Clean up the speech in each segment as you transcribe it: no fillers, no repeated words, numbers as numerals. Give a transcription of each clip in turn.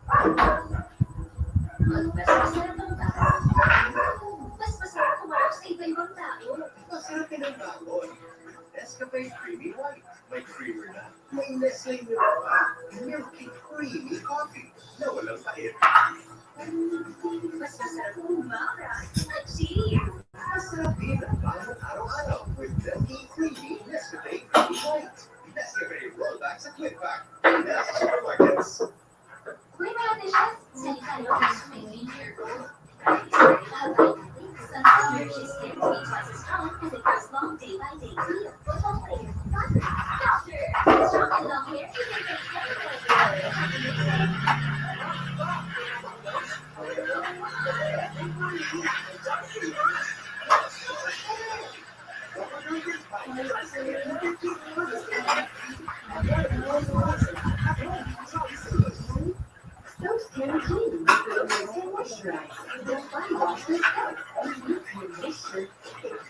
Mas masarap ang tao. Mas masarap kumarap sa iba-ibang tao. Masarap din ang baon. Nescafe Creamy White. May creamer na. May Nestle Milk pa. Milky Creamy Coffee. Na walang pait. Mas masarap kumara. Achieve! Masarap din ang baon araw-araw with Milky Creamy Nescafe Creamy White. Nescafe rollback sa Click Pack. Nest Supermarkets. Uy, may ate siya. Salita nyo, mas may ginger. Sunflower cheesecake to be twice as strong as it grows long day by day. Doctor, strong and long hair, you can take Those can clean, but can moisturize. The fine wash with help. You can make sure it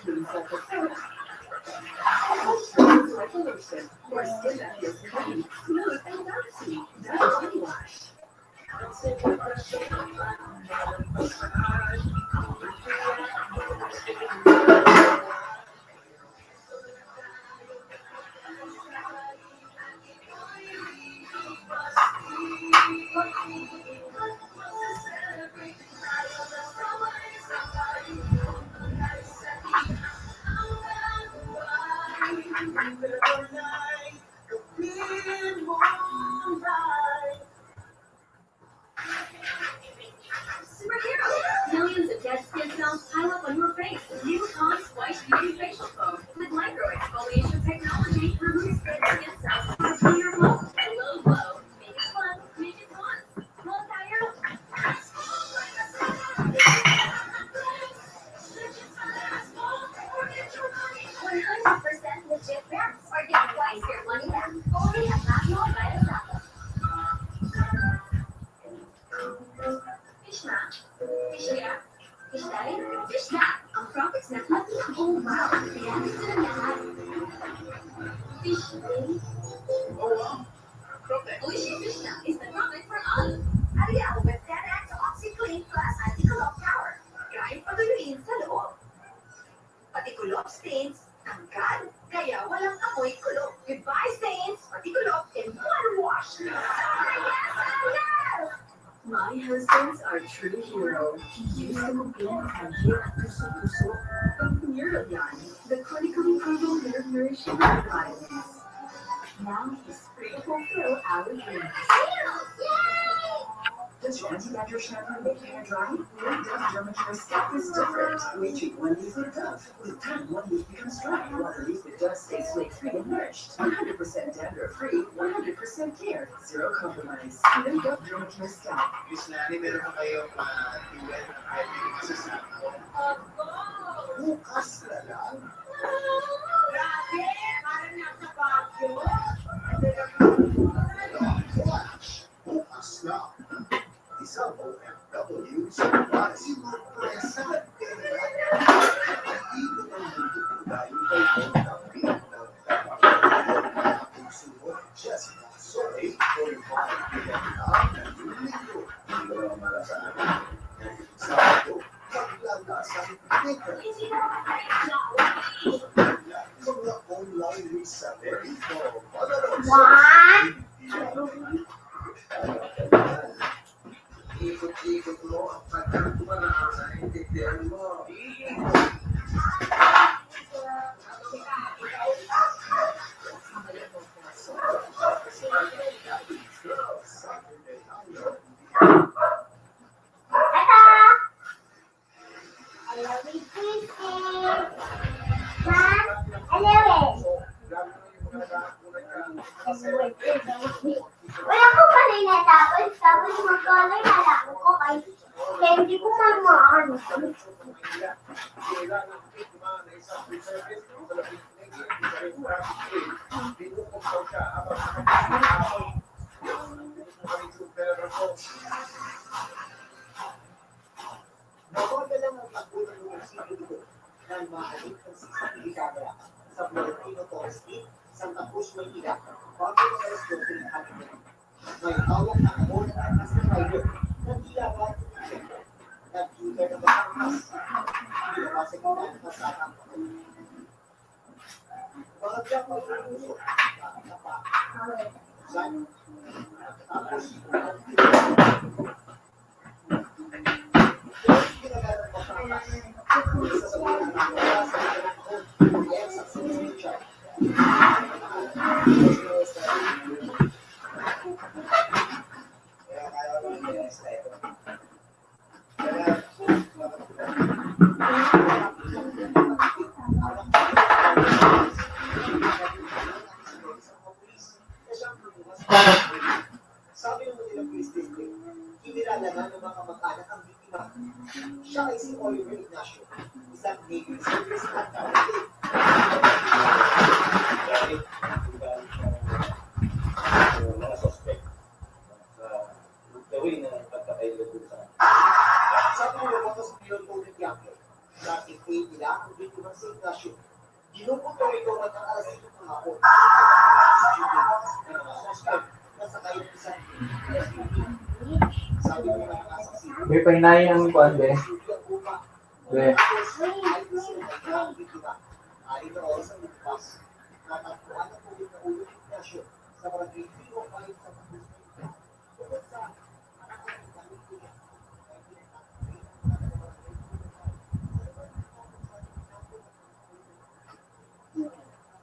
cleans up the soap. Moisturize like a lotion. Your skin that feels clean, smooth, and bouncy. The body wash. Superhero! Millions of dead skin cells pile up on your face. New Pond's White Beauty Facial Foam with micro-exfoliation technology removes dead skin cells from your glow. Glow, glow. Make it fun. Make it fun. Glow tire. 100% legit brands or get twice your money back. Only at Magmahalan. Fish na. Fish ya. Fish tayo. Fish na. Ang profits na at oh wow. Kaya gusto na lahat. Fish day. Oh wow. Profit. Oishi Fish na is the profit for all. Ariya with 10x OxyClean plus anti-kulop power. Kahit patuyuin sa loob. Pati kulop stains, tanggal. Kaya walang amoy kulop. Goodbye stains, pati kulop in one wash. Yes, yes! My husbands are true hero. He used to move in and hit puso-puso. From Neuroyan, the clinically proven nerve nourishing vitamins. Now he's free to fulfill our dreams. Does your anti-dandruff shampoo make hair dry? Your Dove Dermature scalp is different. We treat one leaf with Dove. With time, one leaf becomes dry, while the leaf with Dove stays flake-free and nourished. 100% dandruff-free, 100% care, zero compromise. Even Dove Dermature scalp. Miss Nani, meron ba kayong duet na kahit hindi masasama ko? Bukas na lang. Grabe! Parang nasa bagyo. Flash! Bukas na. Isang OFW sa base magpresahan. Dito ang nandito tayo kay OFW ng ang sunod Jessica Soy for mga pinagdaan ng linggo. Hindi lang malasahan. Sabado, paglalasang Nika. Mga online reseller ito. What? Ikot-ikot mo ang pagkakuma na naintindihan mo. Wala ko pa rin natapos, tapos mag-color na lang ko kaya hindi ko mamaan. Nakoda lang ang pagbulan ng sino ng mahalik ng sisang camera sa Florentino Torres Street, Santa Cruz, Maynila. Bago ng alas 12 ng hapon. May tawag na amon at nasa Sabi ng Manila Police District, kinilalaman ng mga kamag-anak ang biktima. Siya ay si Oliver Ignacio, isang Navy service at kapatid. Dahil mga suspect sa gawin ng pagkakailan sa sabi ng Robotos Piyon Ulit Yake, sa i-claim nila ang biktima si Ignacio. Ginuputo ito at ang alas ito ng hapon. Sa shooting ng mga suspect na sakay ng isang SUV. Sabi ng mga nakasaksi, May pahinayin ang kuwan, be. Be.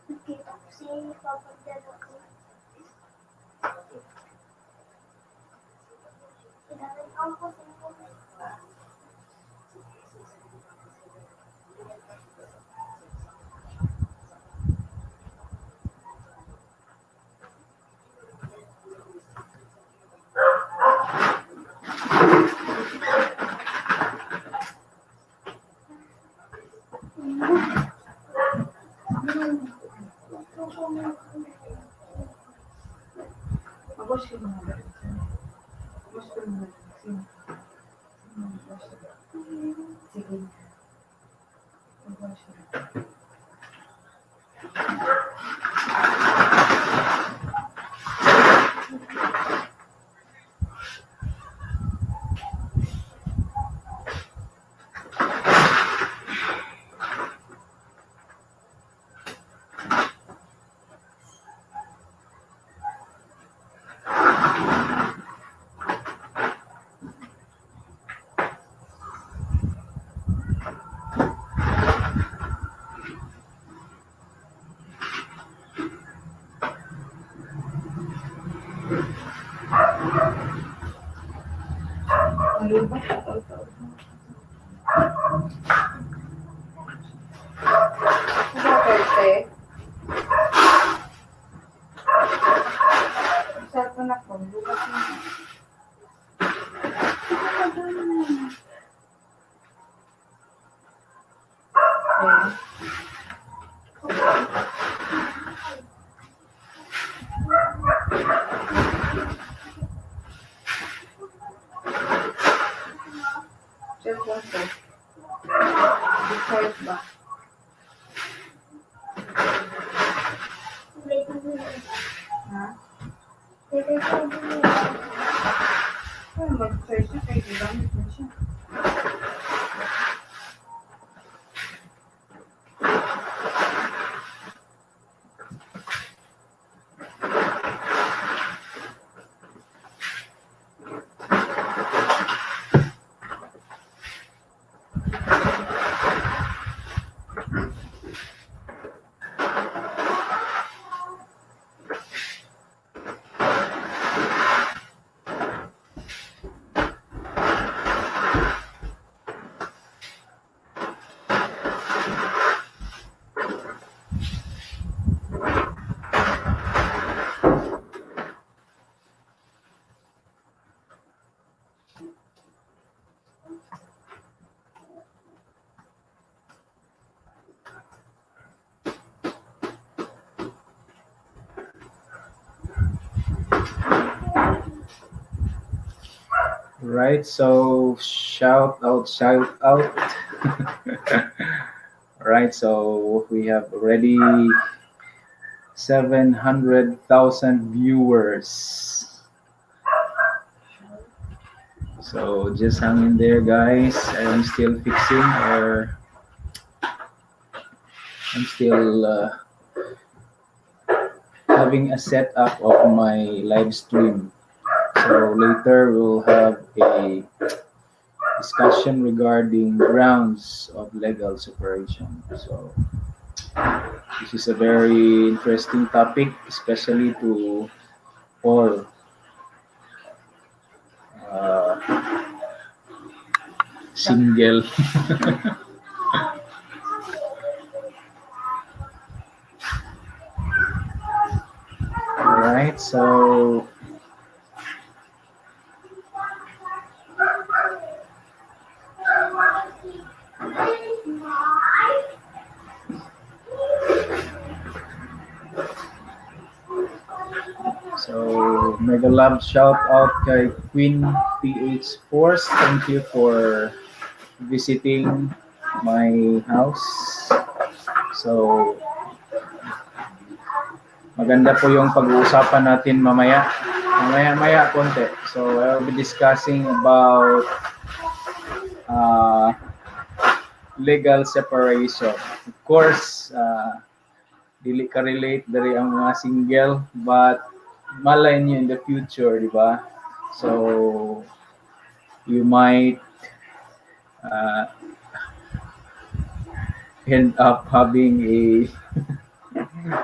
Nakita ko siya yung papagdala ko. Kailangan ako sa mga. Mag-wash ka muna ba? Wash ka muna. Sige. Mag-wash ka. Ano ba? Pwede. Cellphone ako. Bukas mo. Okay. Cellphone ko. Discard ba? Ha? Ay, mag-search na kayo. Gamit na siya. Right, so shout out. Right, so we have already 700,000 viewers. So just hang in there, guys. I'm still fixing, or I'm still having a setup of my live stream. So later we'll have a discussion regarding grounds of legal separation. So this is a very interesting topic, especially to all single. All right, so mega love shout out kay Queen PH Force. Thank you for visiting my house. So maganda po yung pag-uusapan natin mamaya. Maya konti. So I'll be discussing about legal separation. Of course, dili ka relate dari ang mga single, but malay nyo in the future, di ba? So you might end up having a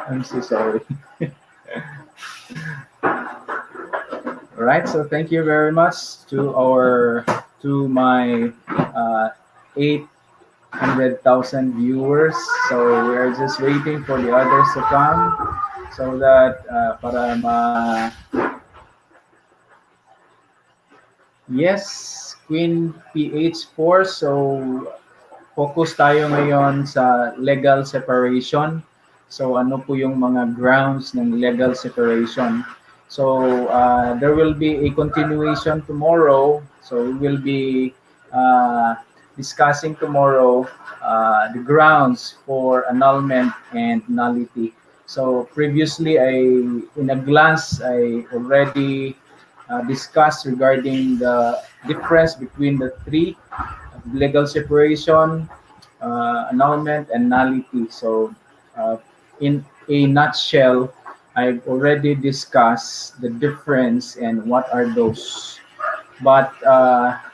I'm so sorry. All right, so thank you very much to my 800,000 viewers. So we are just waiting for the others to come so that yes, Queen PH4. So focus tayo ngayon sa legal separation. So ano po yung mga grounds ng legal separation? So there will be a continuation tomorrow. So we will be discussing tomorrow the grounds for annulment and nullity. So previously, in a glance, I already discussed regarding the difference between the three: legal separation, annulment, and nullity. So in a nutshell, I've already discussed the difference and what are those. But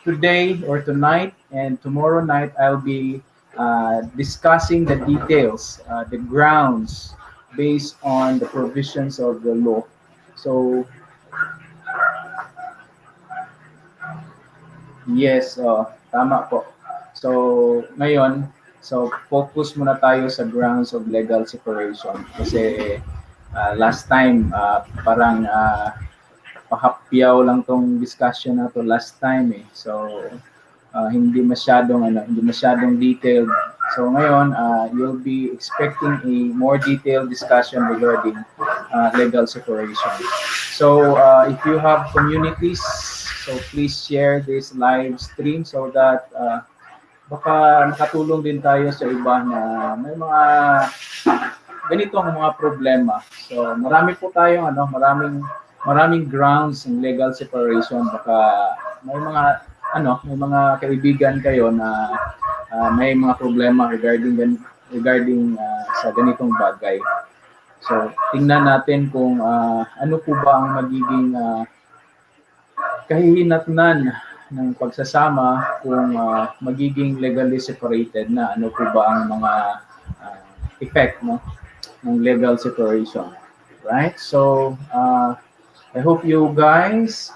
today or tonight and tomorrow night, I'll be discussing the details, the grounds based on the provisions of the law. So yes, tama po. So ngayon, so focus muna tayo sa grounds of legal separation kasi last time parang pahapyaw lang tong discussion na to last time eh. So hindi masyadong detailed. So ngayon you'll be expecting a more detailed discussion regarding legal separation. So if you have communities, so please share this live stream so that baka nakatulong din tayo sa iba na may mga ganitong mga problema. So marami po tayong maraming grounds in legal separation. Baka may mga kaibigan kayo na may mga problema regarding sa ganitong bagay. So tingnan natin kung ano po ba ang magiging kahihinatnan ng pagsasama kung magiging legally separated na. Ano po ba ang mga effect ng legal separation, right? So I hope you guys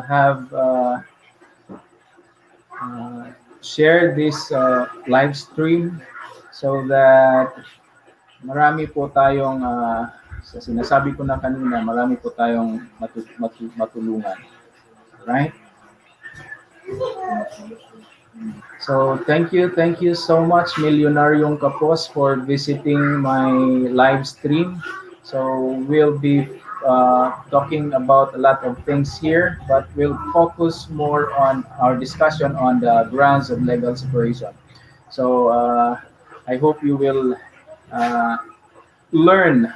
have shared this live stream so that marami po tayong sa sinasabi ko na kanina, marami po tayong matulungan, right? So thank you so much Milyonaryong Kapos for visiting my live stream. So we'll be talking about a lot of things here, but we'll focus more on our discussion on the grounds of legal separation. So I hope you will learn.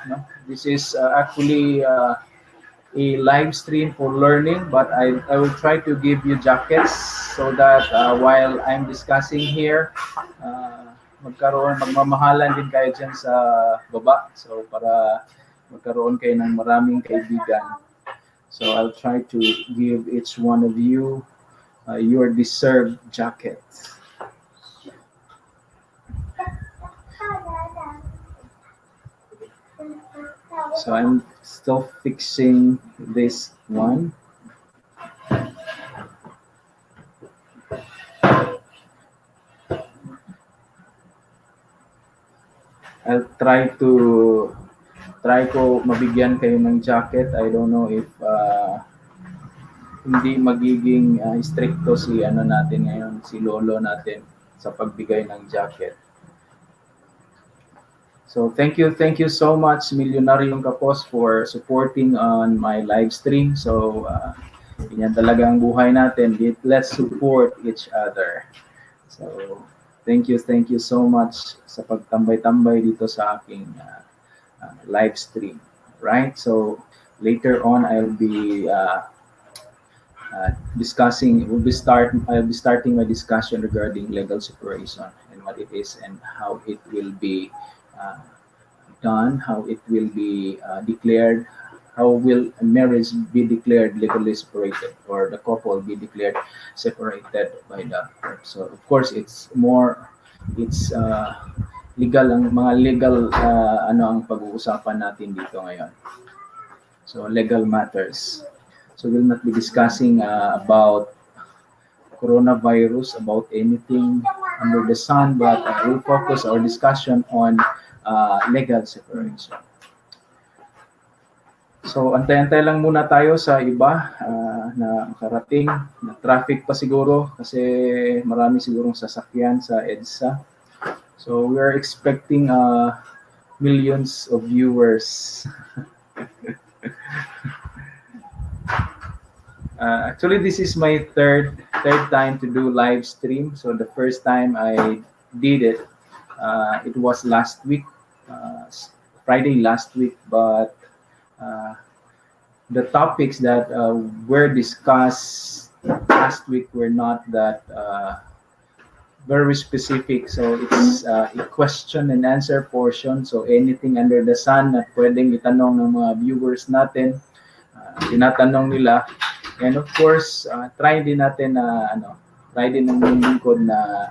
This is actually a live stream for learning, but I will try to give you jackets so that while I'm discussing here, magmamahalan din kayo dyan sa baba. So para magkaroon kayo ng maraming kaibigan. So I'll try to give each one of you your deserved jacket. So I'm still fixing this one. I'll try ko mabigyan kayo ng jacket. I don't know if hindi magiging stricto si ano natin ngayon, si lolo natin sa pagbigay ng jacket. So thank you so much Milyonaryong Kapos for supporting on my live stream. So yan talaga ang buhay natin. Let's support each other. So thank you so much sa pagtambay-tambay dito sa aking live stream. Right? So later on I'll be I'll be starting my discussion regarding legal separation and what it is and how it will be done, how it will be declared, how will a marriage be declared legally separated or the couple be declared separated by the court. So of course it's legal, ang mga legal ano ang pag-uusapan natin dito ngayon. So legal matters. So we'll not be discussing about coronavirus, about anything under the sun, but we'll focus our discussion on legal separation. So antay-antay lang muna tayo sa iba na makarating, na traffic pa siguro kasi marami sigurong sasakyan sa EDSA. So we are expecting millions of viewers. Actually, this is my third time to do live stream. So the first time I did it, it was last week, Friday last week. But the topics that were discussed last week were not that very specific. So it's a question and answer portion. So anything under the sun na pwedeng itanong ng mga viewers natin, tinatanong nila. And of course, try din natin na try din ng lingkod na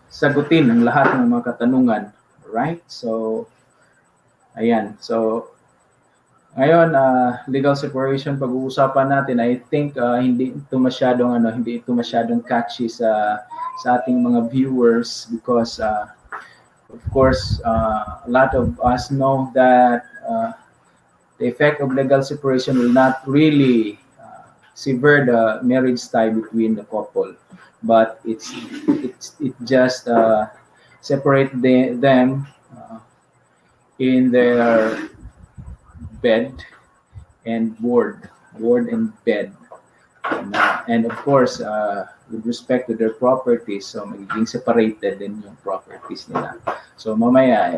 sagutin ang lahat ng mga katanungan, right? So ayan. So ngayon, legal separation pag-uusapan natin. I think hindi ito masyadong catchy sa ating mga viewers because of course, a lot of us know that the effect of legal separation will not really sever the marriage tie between the couple, but it just separate them in their bed and board and bed, and of course with respect to their properties, so magiging separated din yung properties nila. So mamaya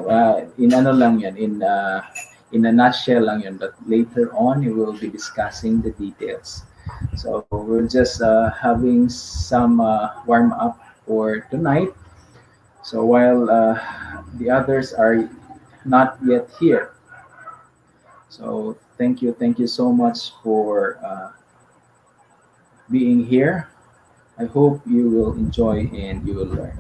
in ano lang yan, in a nutshell lang yun, but later on we will be discussing the details. So we're just having some warm up for tonight. So while the others are not yet here. So thank you so much for being here. I hope you will enjoy and you will learn.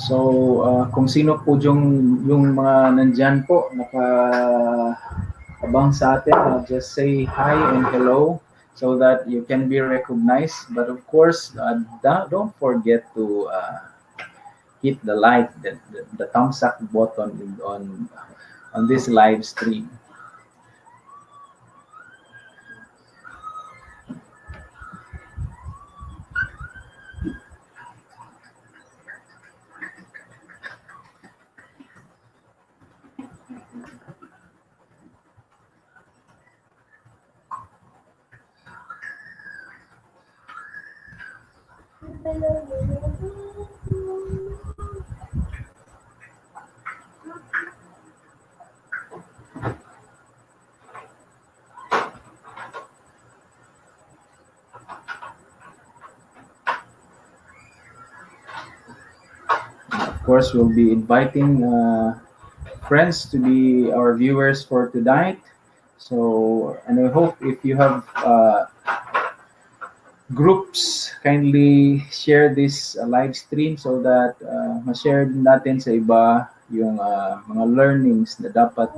So kung sino po yung mga nandyan po habang sa atin, just say hi and hello so that you can be recognized. But of course, don't forget to hit the like, the thumbs up button on this live stream. Of course, we'll be inviting friends to be our viewers for tonight. So, and I hope if you have groups, kindly share this live stream so that ma-share din natin sa iba yung mga learnings na dapat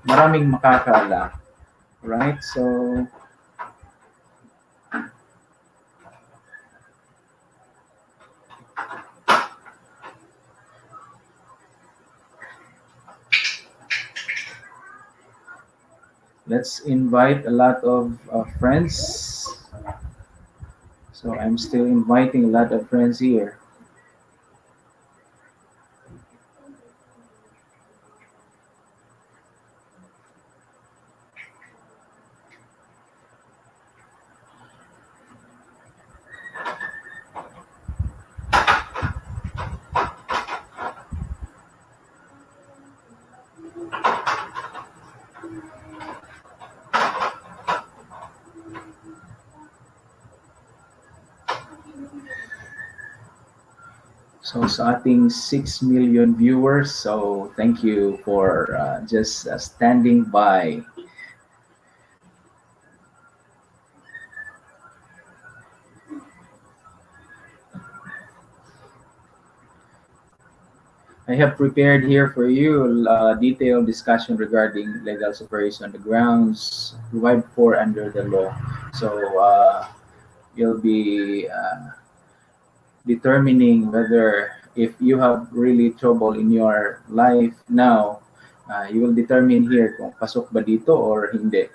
maraming makakaalam. Right? So, let's invite a lot of friends. So I'm still inviting a lot of friends here. So sa ating 6 million viewers, so thank you for just standing by. I have prepared here for you a detailed discussion regarding legal separation, the grounds provided for under the law. So you'll be determining whether if you have really trouble in your life now, you will determine here kung pasok ba dito or hindi.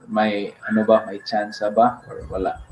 May ano ba, may chance ba or wala.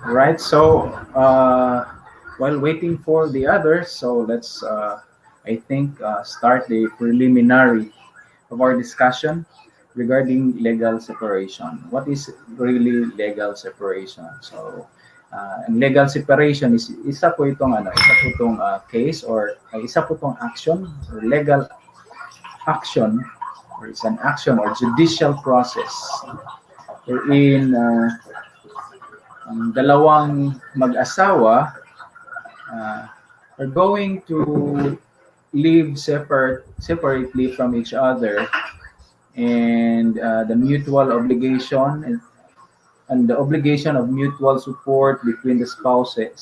Right, so while waiting for the others, so let's, I think, start the preliminary of our discussion regarding legal separation. What is really legal separation? So, ang legal separation is isa po itong case or isa po itong action or legal action, or it's an action or judicial process wherein ang dalawang mag-asawa are going to live separately from each other, and the mutual obligation and the obligation of mutual support between the spouses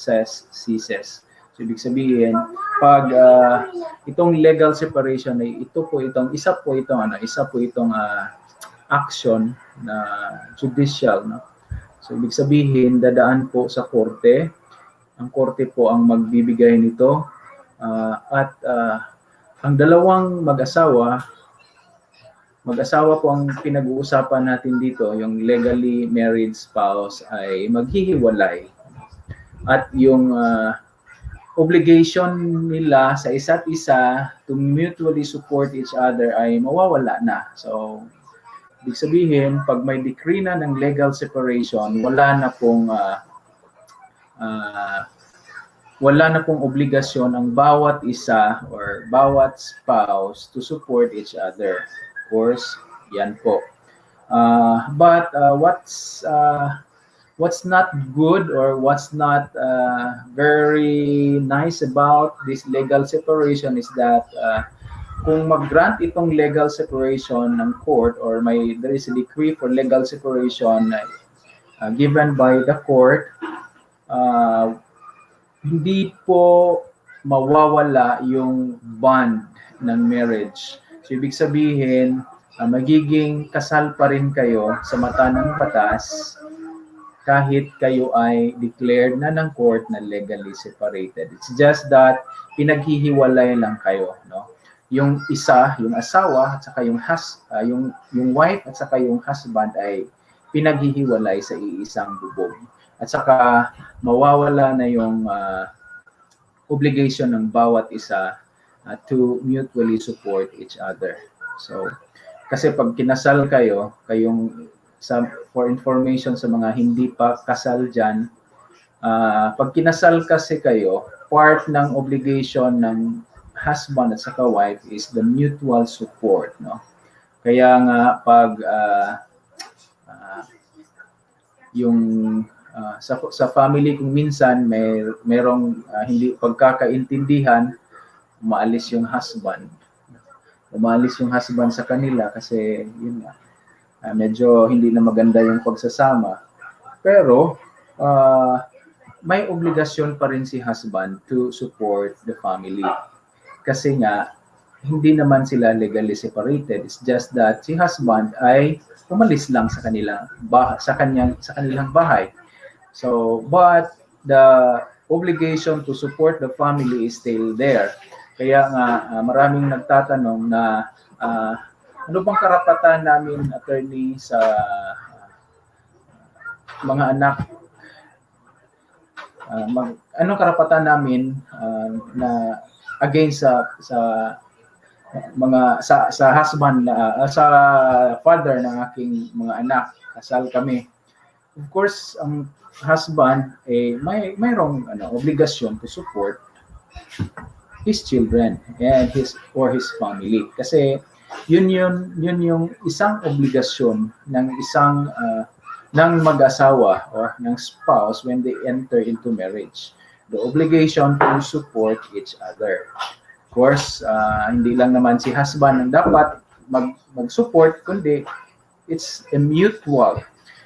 ceases. So ibig sabihin, pag itong legal separation ay isa po itong action na judicial, no? So, ibig sabihin, dadaan po sa korte. Ang korte po ang magbibigay nito. At ang dalawang mag-asawa po ang pinag-uusapan natin dito, yung legally married spouse ay maghihiwalay. At yung obligation nila sa isa't isa to mutually support each other ay mawawala na. So, ibig sabihin, pag may decree na ng legal separation, wala na pong obligasyon ang bawat isa or bawat spouse to support each other. Of course, yan po. But what's not good or what's not very nice about this legal separation is that kung mag-grant itong legal separation ng court or there is a decree for legal separation given by the court, hindi po mawawala yung bond ng marriage. So, ibig sabihin, magiging kasal pa rin kayo sa mata ng batas kahit kayo ay declared na ng court na legally separated. It's just that pinaghihiwalay lang kayo, no? Yung isa, yung asawa at saka yung wife at saka yung husband ay pinaghihiwalay sa iisang bubong. At saka mawawala na yung obligation ng bawat isa to mutually support each other. So, kasi pag kinasal kayo, for information sa mga hindi pa kasal dyan, pag kinasal kasi kayo, part ng obligation ng husband at saka wife is the mutual support, no? Kaya nga pag sa family kung minsan merong hindi pagkakaintindihan, umalis yung husband sa kanila kasi yun nga, medyo hindi na maganda yung pagsasama. Pero may obligasyon pa rin si husband to support the family. Kasi nga hindi naman sila legally separated. It's just that si husband ay umalis lang sa kanilang bahay. So, but the obligation to support the family is still there. Kaya nga maraming nagtatanong na ano bang karapatan namin, attorney, sa mga anak? Anong karapatan namin na against sa husband sa father ng aking mga anak? Kasal kami. Of course, ang husband mayroong obligasyon to support his children and his family, kasi yun yung isang obligasyon ng isang ng mag-asawa or ng spouse when they enter into marriage, the obligation to support each other. Of course, hindi lang naman si husband ang dapat mag-support, kundi it's a mutual.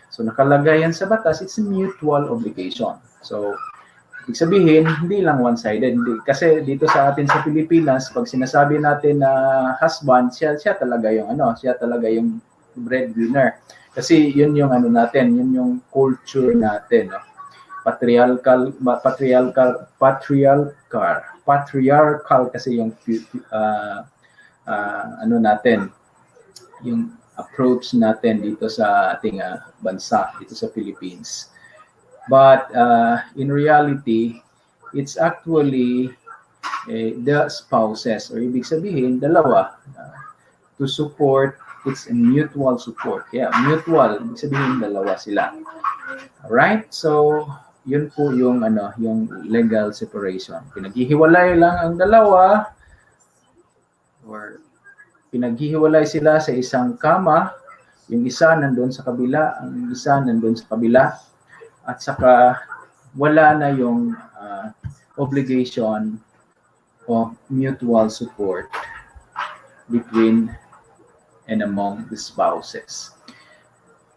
So nakalagay yan sa batas, it's a mutual obligation. So ibig sabihin, hindi lang one-sided. Kasi dito sa atin sa Pilipinas, pag sinasabi natin na husband, siya talaga yung breadwinner. Kasi yun yung natin, yun yung culture natin, no? Patriarchal kasi yung natin, yung approach natin dito sa ating bansa, dito sa Philippines. But in reality, it's actually the spouses, or ibig sabihin, dalawa, to support. It's a mutual support. Yeah, mutual. Ibig sabihin, dalawa sila. Alright? So, yun po yung legal separation. Pinaghihiwalay lang ang dalawa, or pinaghihiwalay sila sa isang kama, yung isa nandun sa kabila, ang isa nandun sa kabila, at saka wala na yung obligation of mutual support between and among the spouses.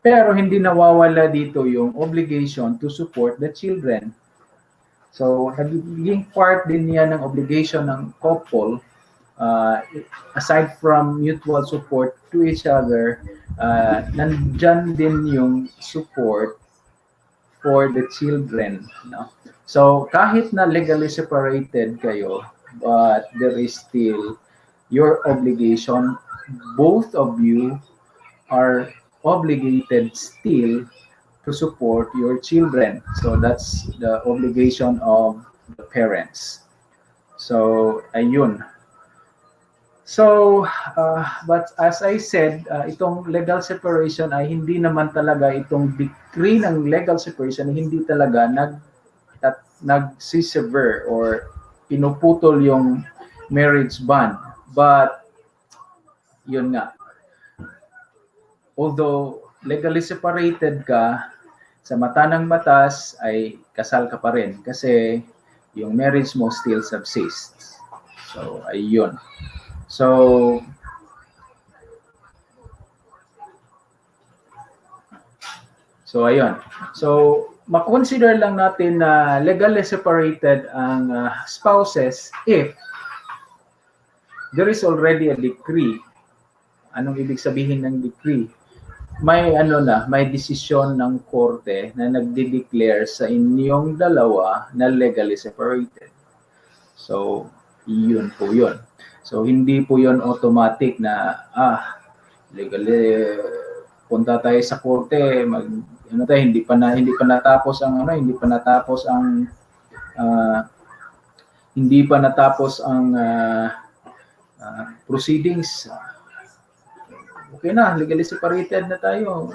Pero hindi nawawala dito yung obligation to support the children. So, nagiging part din yan ng obligation ng couple, aside from mutual support to each other, nandyan din yung support for the children, no? So kahit na legally separated kayo, but there is still your obligation. Both of you are obligated still to support your children. So that's the obligation of the parents. So ayun. So, but as I said, itong legal separation ay hindi naman talaga, itong decree ng legal separation, hindi talaga nag-sever or pinuputol yung marriage bond. But, yun nga, although legally separated ka, sa mata ng batas ay kasal ka pa rin kasi yung marriage mo still subsists. So, ayun. So, ayun. So, makonsider lang natin na legally separated ang spouses if there is already a decree. Anong ibig sabihin ng decree? May may desisyon ng korte na nagde-declare sa inyong dalawa na legally separated. So, yun po yun. So, hindi po yun automatic na legally punta tayo sa korte, hindi pa natapos ang proceedings. Okay na, legally separated na tayo.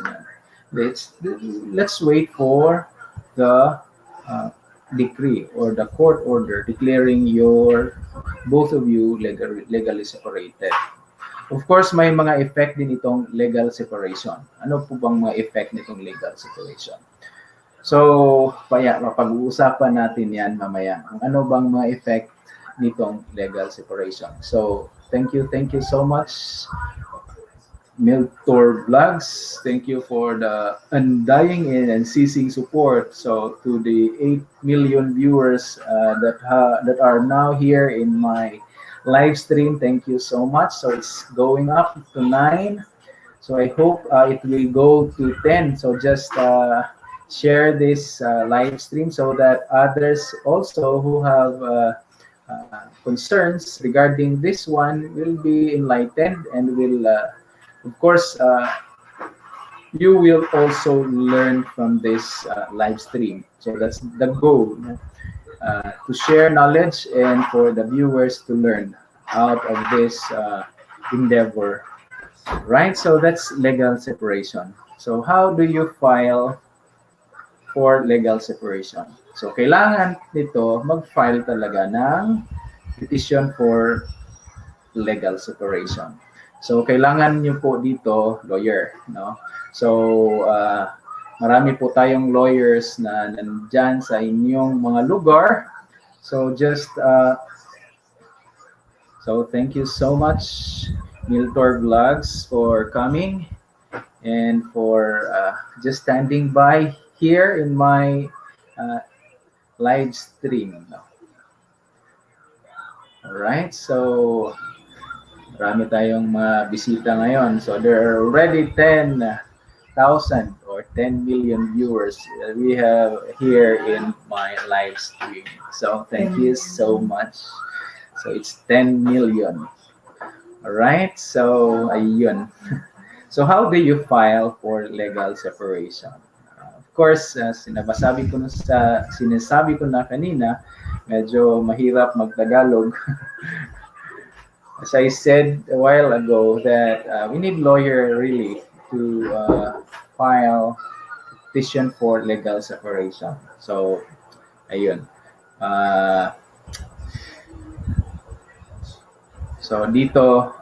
Let's wait for the decree or the court order declaring both of you legally separated. Of course, may mga effect din itong legal separation. Ano po bang mga effect nitong legal separation? So, mapag-uusapan natin yan mamaya. Ano bang mga effect nitong legal separation? So, thank you so much, Miltor Vlogs. Thank you for the undying and unceasing support. So, to the 8 million viewers that are now here in my live stream, thank you so much. So it's going up to 9. So I hope it will go to 10. So just share this live stream so that others also who have concerns regarding this one will be enlightened and will, of course, you will also learn from this live stream. So that's the goal. To share knowledge and for the viewers to learn out of this endeavor, right? So that's legal separation. So how do you file for legal separation? So kailangan nito mag-file talaga ng petition for legal separation. So kailangan niyo po dito lawyer, no? So marami po tayong lawyers na nandyan sa inyong mga lugar. So just, so thank you so much, Miltor Vlogs, for coming and for just standing by here in my live stream. Alright, so marami tayong mga bisita ngayon. So there are already 10,000 or 10 million viewers we have here in my live stream. So thank you so much. So it's 10 million. All right. So ayun. So how do you file for legal separation? Of course, sinasabi ko na kanina, medyo mahirap magtagalog. As I said a while ago that we need lawyer really to file petition for legal separation. So, ayun. So, dito,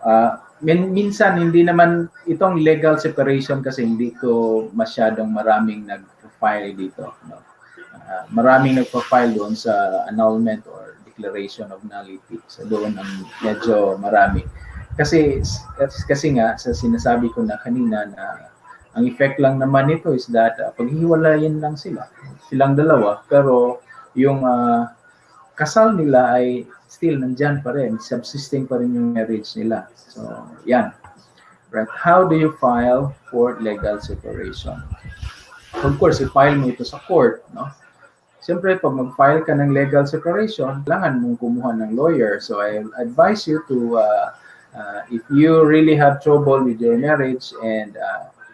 minsan hindi naman itong legal separation kasi hindi ko masyadong maraming nag-file dito. No? Maraming nagpa-file doon sa annulment or declaration of nullity. So, doon ang medyo marami. Kasi nga, sa sinasabi ko na kanina na ang effect lang naman nito is that paghiwalayin lang silang dalawa, pero yung kasal nila ay still nandyan pa rin, subsisting pa rin yung marriage nila. So, yan. Right. How do you file for legal separation? Of course, i-file mo ito sa court, no? Siyempre, pag mag-file ka ng legal separation, kailangan mong kumuha ng lawyer. So, I advise you to, if you really have trouble with your marriage and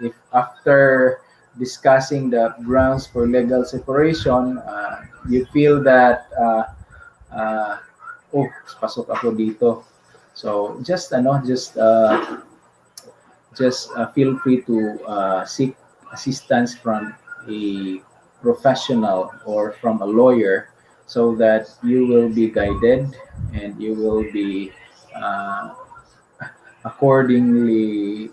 if after discussing the grounds for legal separation, you feel that, pasok ako dito. So, just feel free to seek assistance from a professional or from a lawyer so that you will be guided and you will be accordingly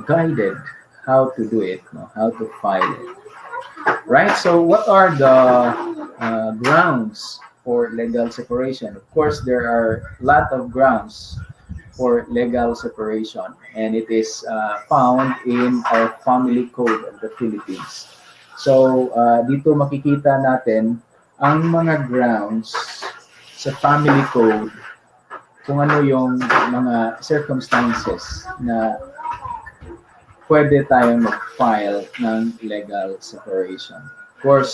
guided how to do it, how to file it. Right? So what are the grounds for legal separation. Of course, there are a lot of grounds for legal separation, and it is found in our family code of the Philippines. So, dito makikita natin ang mga grounds sa family code, kung ano yung mga circumstances na pwede tayong mag-file ng legal separation. Of course,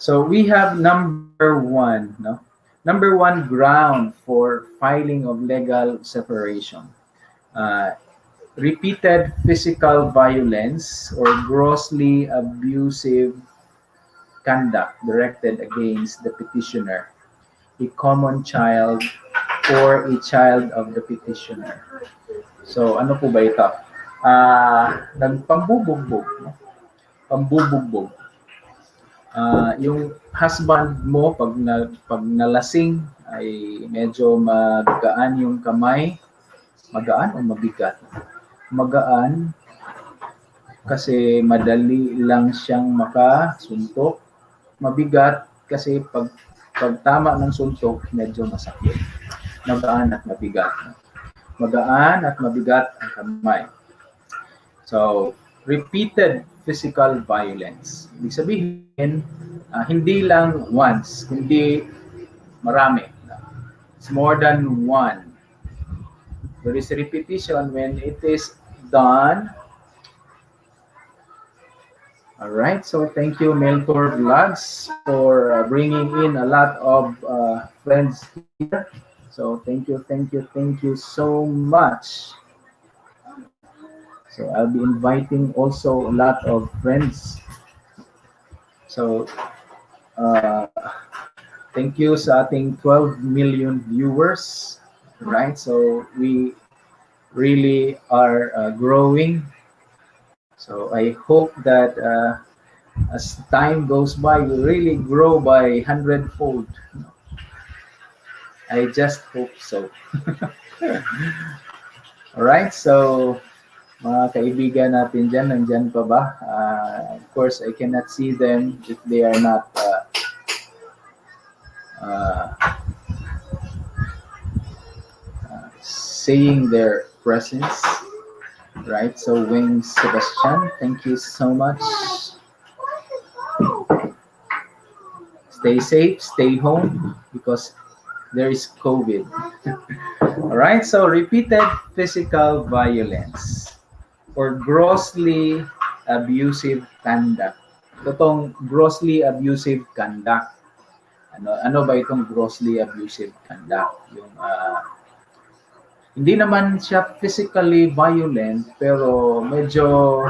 so we have number one, no? Number one ground for filing of legal separation. Repeated physical violence or grossly abusive conduct directed against the petitioner, a common child, or a child of the petitioner. So, ano po ba ito? Nagpambubugbog, no? Pambubugbog. Yung husband mo, pag nalasing, ay medyo magaan yung kamay. Magaan o mabigat? Magaan kasi madali lang siyang makasuntok. Mabigat kasi pag tama ng suntok, medyo masakit. Magaan at mabigat. Magaan at mabigat ang kamay. So, repeated physical violence. Ibig sabihin, hindi lang once, hindi marami. It's more than one. There is a repetition when it is done. All right, so thank you, Meltor Vlogs, for bringing in a lot of friends here. So thank you so much. So I'll be inviting also a lot of friends. So thank you sa ating 12 million viewers. Right, so we really are growing. So I hope that as time goes by, we really grow by 100-fold. I just hope so. All right, so mga kaibigan natin dyan, nandyan pa ba? Of course, I cannot see them if they are not saying their presence. Right, so Wing Sebastian, thank you so much. Stay safe, stay home, because there is COVID. All right, so repeated physical violence or grossly abusive conduct. Itong grossly abusive conduct. Ano ba itong grossly abusive conduct? Yung hindi naman siya physically violent, pero medyo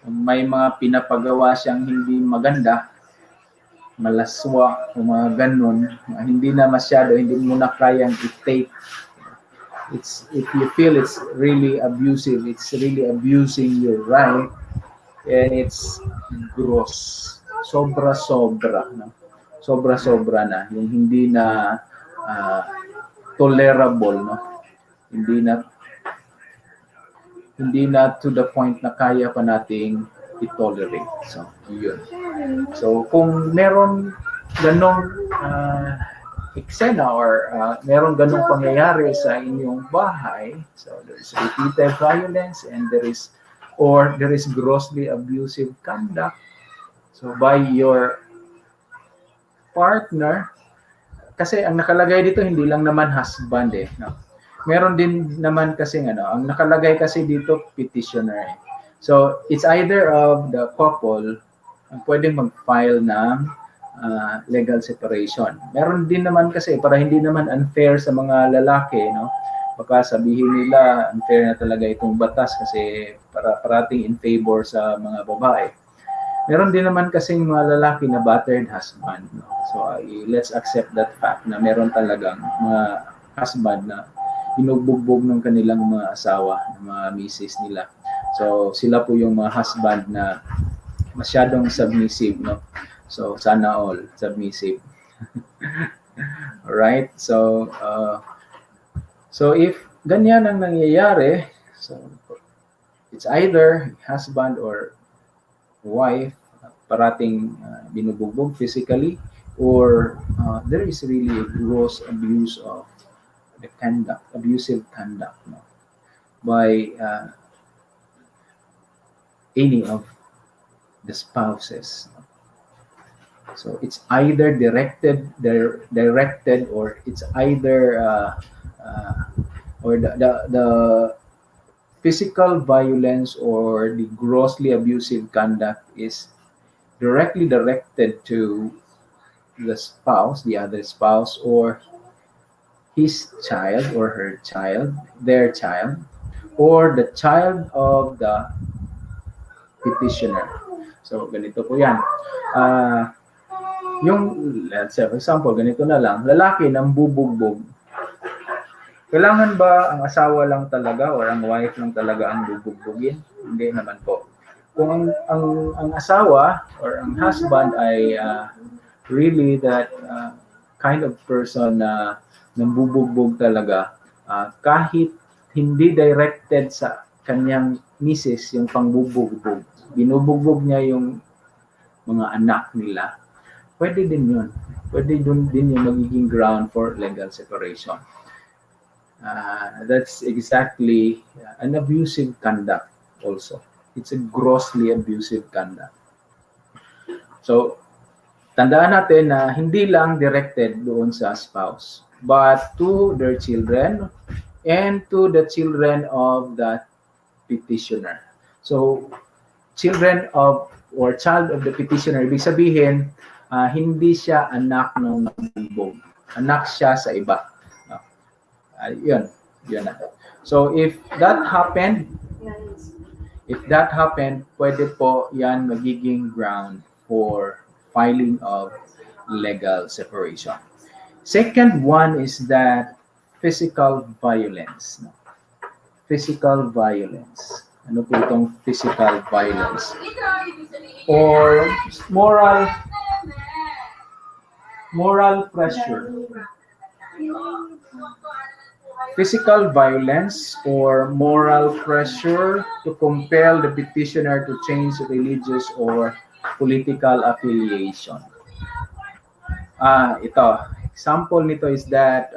may mga pinapagawa siyang hindi maganda, malaswa o mga ganun, hindi na masyado, hindi mo na kayang i-take. If you feel it's really abusive, it's really abusing your right, and it's gross, sobra-sobra, no? Sobra-sobra na, yung hindi na tolerable, no? Hindi na to the point na kaya pa nating i-tolerate. So, yun. So, kung meron ganong eksena or meron ganong pangyayari sa inyong bahay, so there is repeated violence and there is grossly abusive conduct, so by your partner, kasi ang nakalagay dito hindi lang naman husband no? Meron din naman kasi ang nakalagay kasi dito petitioner. So it's either of the couple ang pwedeng mag-file ng legal separation. Meron din naman kasi para hindi naman unfair sa mga lalaki, no? Baka sabihin nila unfair na talaga itong batas kasi parating in favor sa mga babae. Meron din naman kasing mga lalaki na battered husband. No? So, let's accept that fact na meron talagang mga husband na binubugbog ng kanilang mga asawa, ng mga misis nila. So, sila po yung mga husband na masyadong submissive. No? So, sana all submissive. Alright? So, if ganyan ang nangyayari, so it's either husband or wife parating binubugbog physically, or there is really a gross abuse of the conduct, abusive conduct, no, by any of the spouses. So it's either directed, or it's either or the physical violence or the grossly abusive conduct is directly directed to the spouse, the other spouse, or his child or her child, their child, or the child of the petitioner. So ganito po yan. Let's say, for example, ganito na lang, lalaki nang bubugbog. Kailangan ba ang asawa lang talaga or ang wife lang talaga ang bubugbogin? Hindi naman po. Kung ang asawa or ang husband ay really that kind of person na nambubugbog talaga, kahit hindi directed sa kanyang misis yung pangbubugbog, binubugbog niya yung mga anak nila, pwede din yun. Pwede din yung magiging ground for legal separation. That's exactly an abusive conduct also. It's a grossly abusive conduct. So, tandaan natin na hindi lang directed doon sa spouse, but to their children and to the children of the petitioner. So, children of or child of the petitioner, ibig sabihin, hindi siya anak ng nabubugbog. Anak siya sa iba. Yun na. So, if that happened, pwede po yan magiging ground for filing of legal separation. Second one is that physical violence. Physical violence. Ano po itong physical violence? Or moral pressure. Physical violence or moral pressure to compel the petitioner to change religious or political affiliation. Ito, example nito is that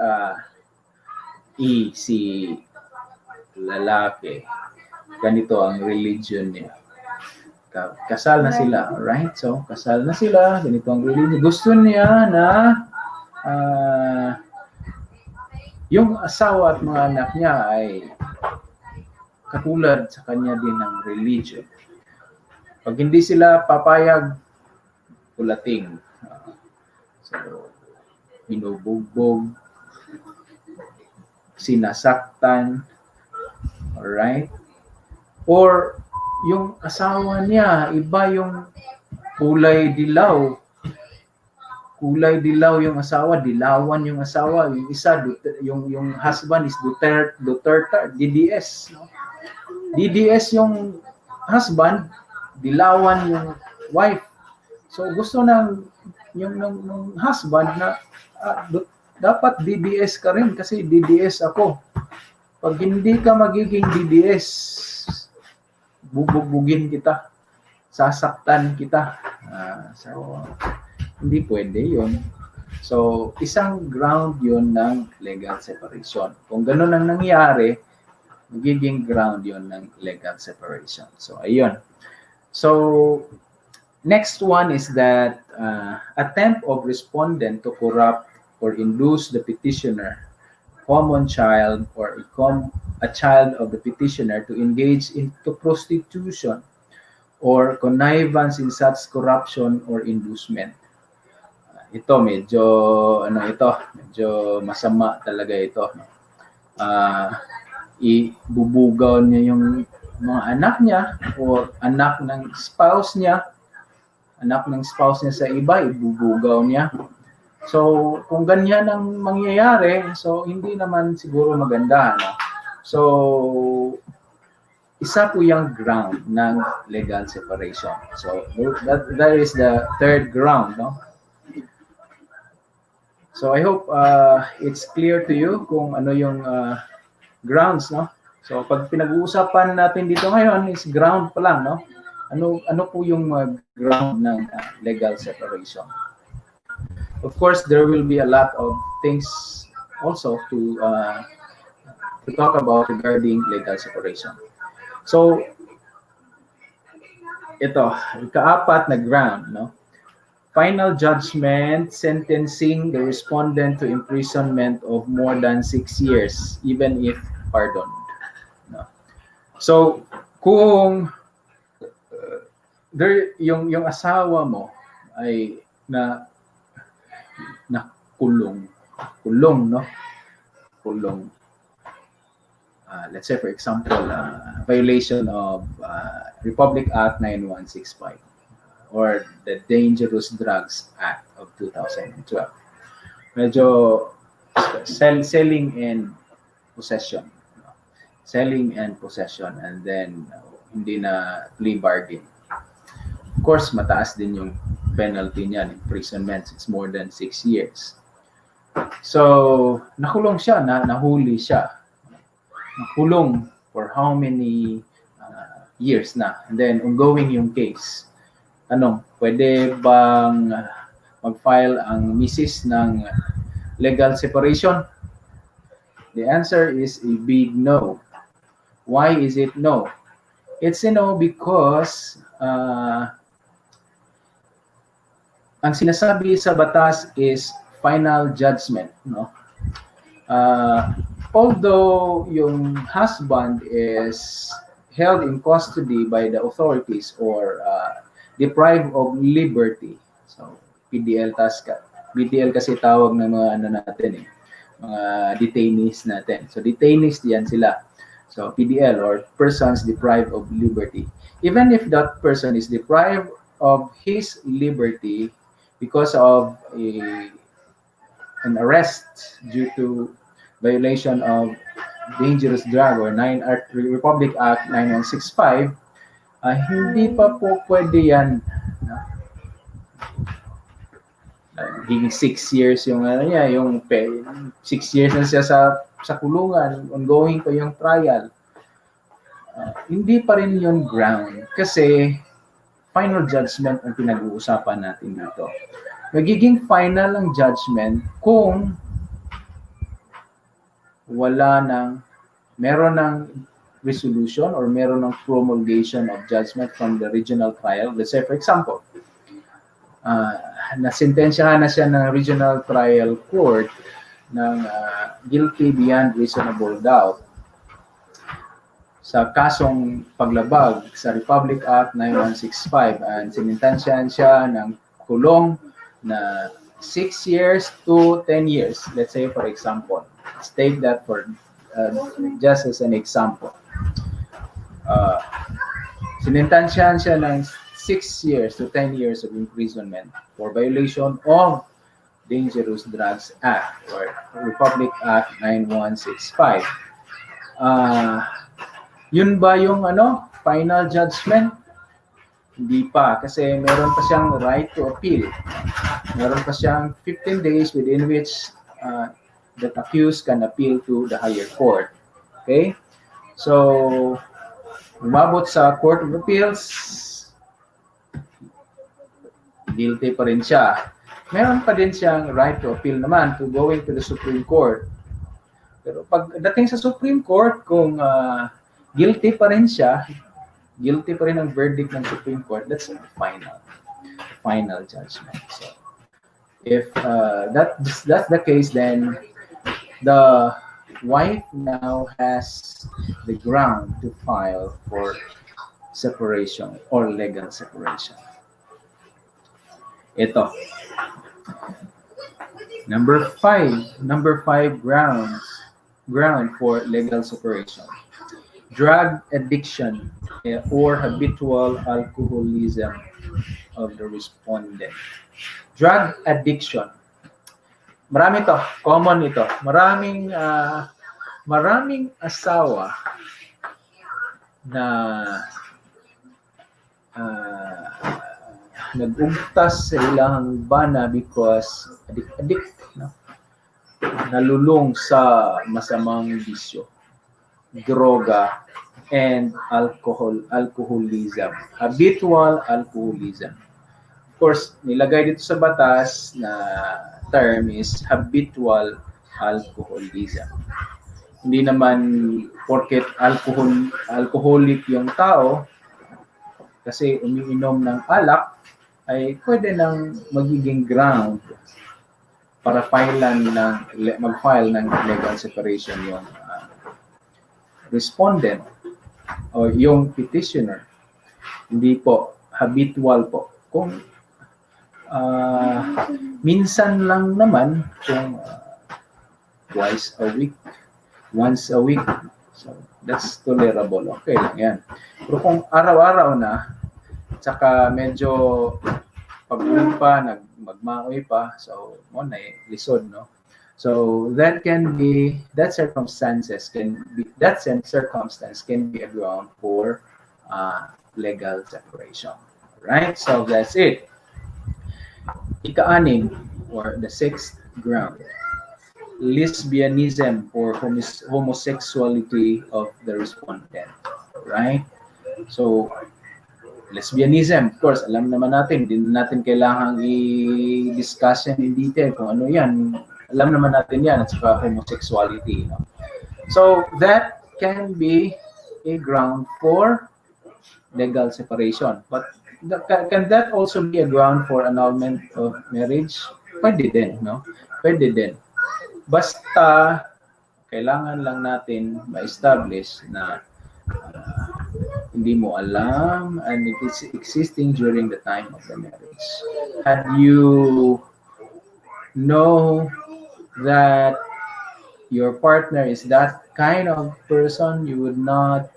si lalaki, ganito ang religion niya. Kasal na sila, right? So, kasal na sila, ganito ang religion. Gusto niya na yung asawa at mga anak niya ay katulad sa kanya din ng religion. Pag hindi sila papayag, ulating. So, binubugbog, sinasaktan, alright? Or, yung asawa niya, iba yung kulay dilaw. Kulay dilaw yung asawa, dilawan yung asawa. Yung isa, yung husband is Duterte, DDS. No? DDS yung husband, dilawan yung wife. So gusto ng husband na dapat DDS ka rin kasi DDS ako. Pag hindi ka magiging DDS, bubugbugin kita, sasaktan kita. So hindi pwede yun. So, isang ground yun ng legal separation. Kung ganun ang nangyari, magiging ground yun ng legal separation. So, ayun. So, next one is that attempt of respondent to corrupt or induce the petitioner, common child, or a child of the petitioner to engage into prostitution or connivance in such corruption or inducement. Ito medyo masama talaga ito. Ibubugaw niya yung mga anak niya o anak ng spouse niya sa iba, ibubugaw niya. So, kung ganyan ang mangyayari, so hindi naman siguro maganda, no? So, isa po yung ground ng legal separation. So, that is the third ground, no? So I hope it's clear to you kung ano yung grounds, no? So pag pinag-uusapan natin dito ngayon is ground pa lang, no? Ano po yung ground ng legal separation? Of course, there will be a lot of things also to talk about regarding legal separation. So, ito, ikaapat na ground, no? Final judgment sentencing the respondent to imprisonment of more than 6 years, even if pardoned. No? So, kung yung asawa mo ay na kulong, no? Kulong. Let's say, for example, violation of Republic Act 9165 or the Dangerous Drugs Act of 2012. Medyo selling and possession. Selling and possession, and then hindi na plea bargain. Of course, mataas din yung penalty niyan, imprisonment. It's more than 6 years. So, nakulong siya, nahuli siya. Nakulong for how many years na. And then, ongoing yung case. Pwede bang mag-file ang misis ng legal separation? The answer is a big no. Why is it no? It's a no because ang sinasabi sa batas is final judgment, no? Although yung husband is held in custody by the authorities or deprived of liberty. So, PDL BDL kasi tawag ng mga natin mga detainees natin. So, detainees diyan sila. So, PDL or persons deprived of liberty. Even if that person is deprived of his liberty because of an arrest due to violation of dangerous drug or Republic Act 9165, hindi pa po pwede yan. Higit 6 years yung yung 6 years na siya sa kulungan, ongoing pa yung trial. Hindi pa rin yung ground kasi final judgment ang pinag-uusapan natin dito. Magiging final ang judgment kung meron ng resolution or meron ng promulgation of judgment from the regional trial. Let's say, for example, nasintensyahan na siya ng regional trial court ng guilty beyond reasonable doubt sa kasong paglabag sa Republic Act 9165 and sinintensyahan siya ng kulong na 6 years to 10 years. Let's say, for example, let's take that for just as an example. Sinintensyahan siya ng 6 years to 10 years of imprisonment for violation of Dangerous Drugs Act or Republic Act 9165. Yun ba yung final judgment? Hindi pa, kasi meron pa siyang right to appeal. Meron pa siyang 15 days within which that accused can appeal to the higher court. Okay? So, umabot sa Court of Appeals, guilty pa rin siya. Meron pa din siyang right to appeal naman to going to the Supreme Court. Pero pagdating sa Supreme Court, kung guilty pa rin siya, guilty pa rin ang verdict ng Supreme Court, that's the final judgment. So, if that's the case, then the wife now has the ground to file for separation or legal separation. Ito. Number five ground for legal separation. Drug addiction or habitual alcoholism of the respondent. Drug addiction. Marami to, common ito. Maraming asawa na nag-ugtas sa ilang bana because addict, no? Nalulong sa masamang bisyo, droga, and alcoholism. Habitual alcoholism. Of course, nilagay dito sa batas na term is habitual alcoholism. Hindi naman porket alcoholic yung tao kasi umiinom ng alak ay pwede nang magiging ground para mag-file ng legal separation yung respondent o yung petitioner. Hindi po, habitual po. Kung minsan lang naman, kung twice a week, once a week, so that's tolerable. Okay lang yan. Pero kung araw-araw na, tsaka medyo pag-uwi pa, magmaoy pa, so mo na lisod, no? So that circumstance can be a ground for legal separation. Right? So that's it. Ika-anim, or the sixth ground, lesbianism or homosexuality of the respondent. Right? So lesbianism, of course, alam naman natin, hindi natin kailangang i-discuss yan in detail kung ano yan. Alam naman natin yan, at saka homosexuality. No? So, that can be a ground for legal separation. But can that also be a ground for annulment of marriage? Pwede din, no? Pwede din. Basta, kailangan lang natin ma-establish na hindi mo alam and it is existing during the time of the marriage. Had you know that your partner is that kind of person, you would not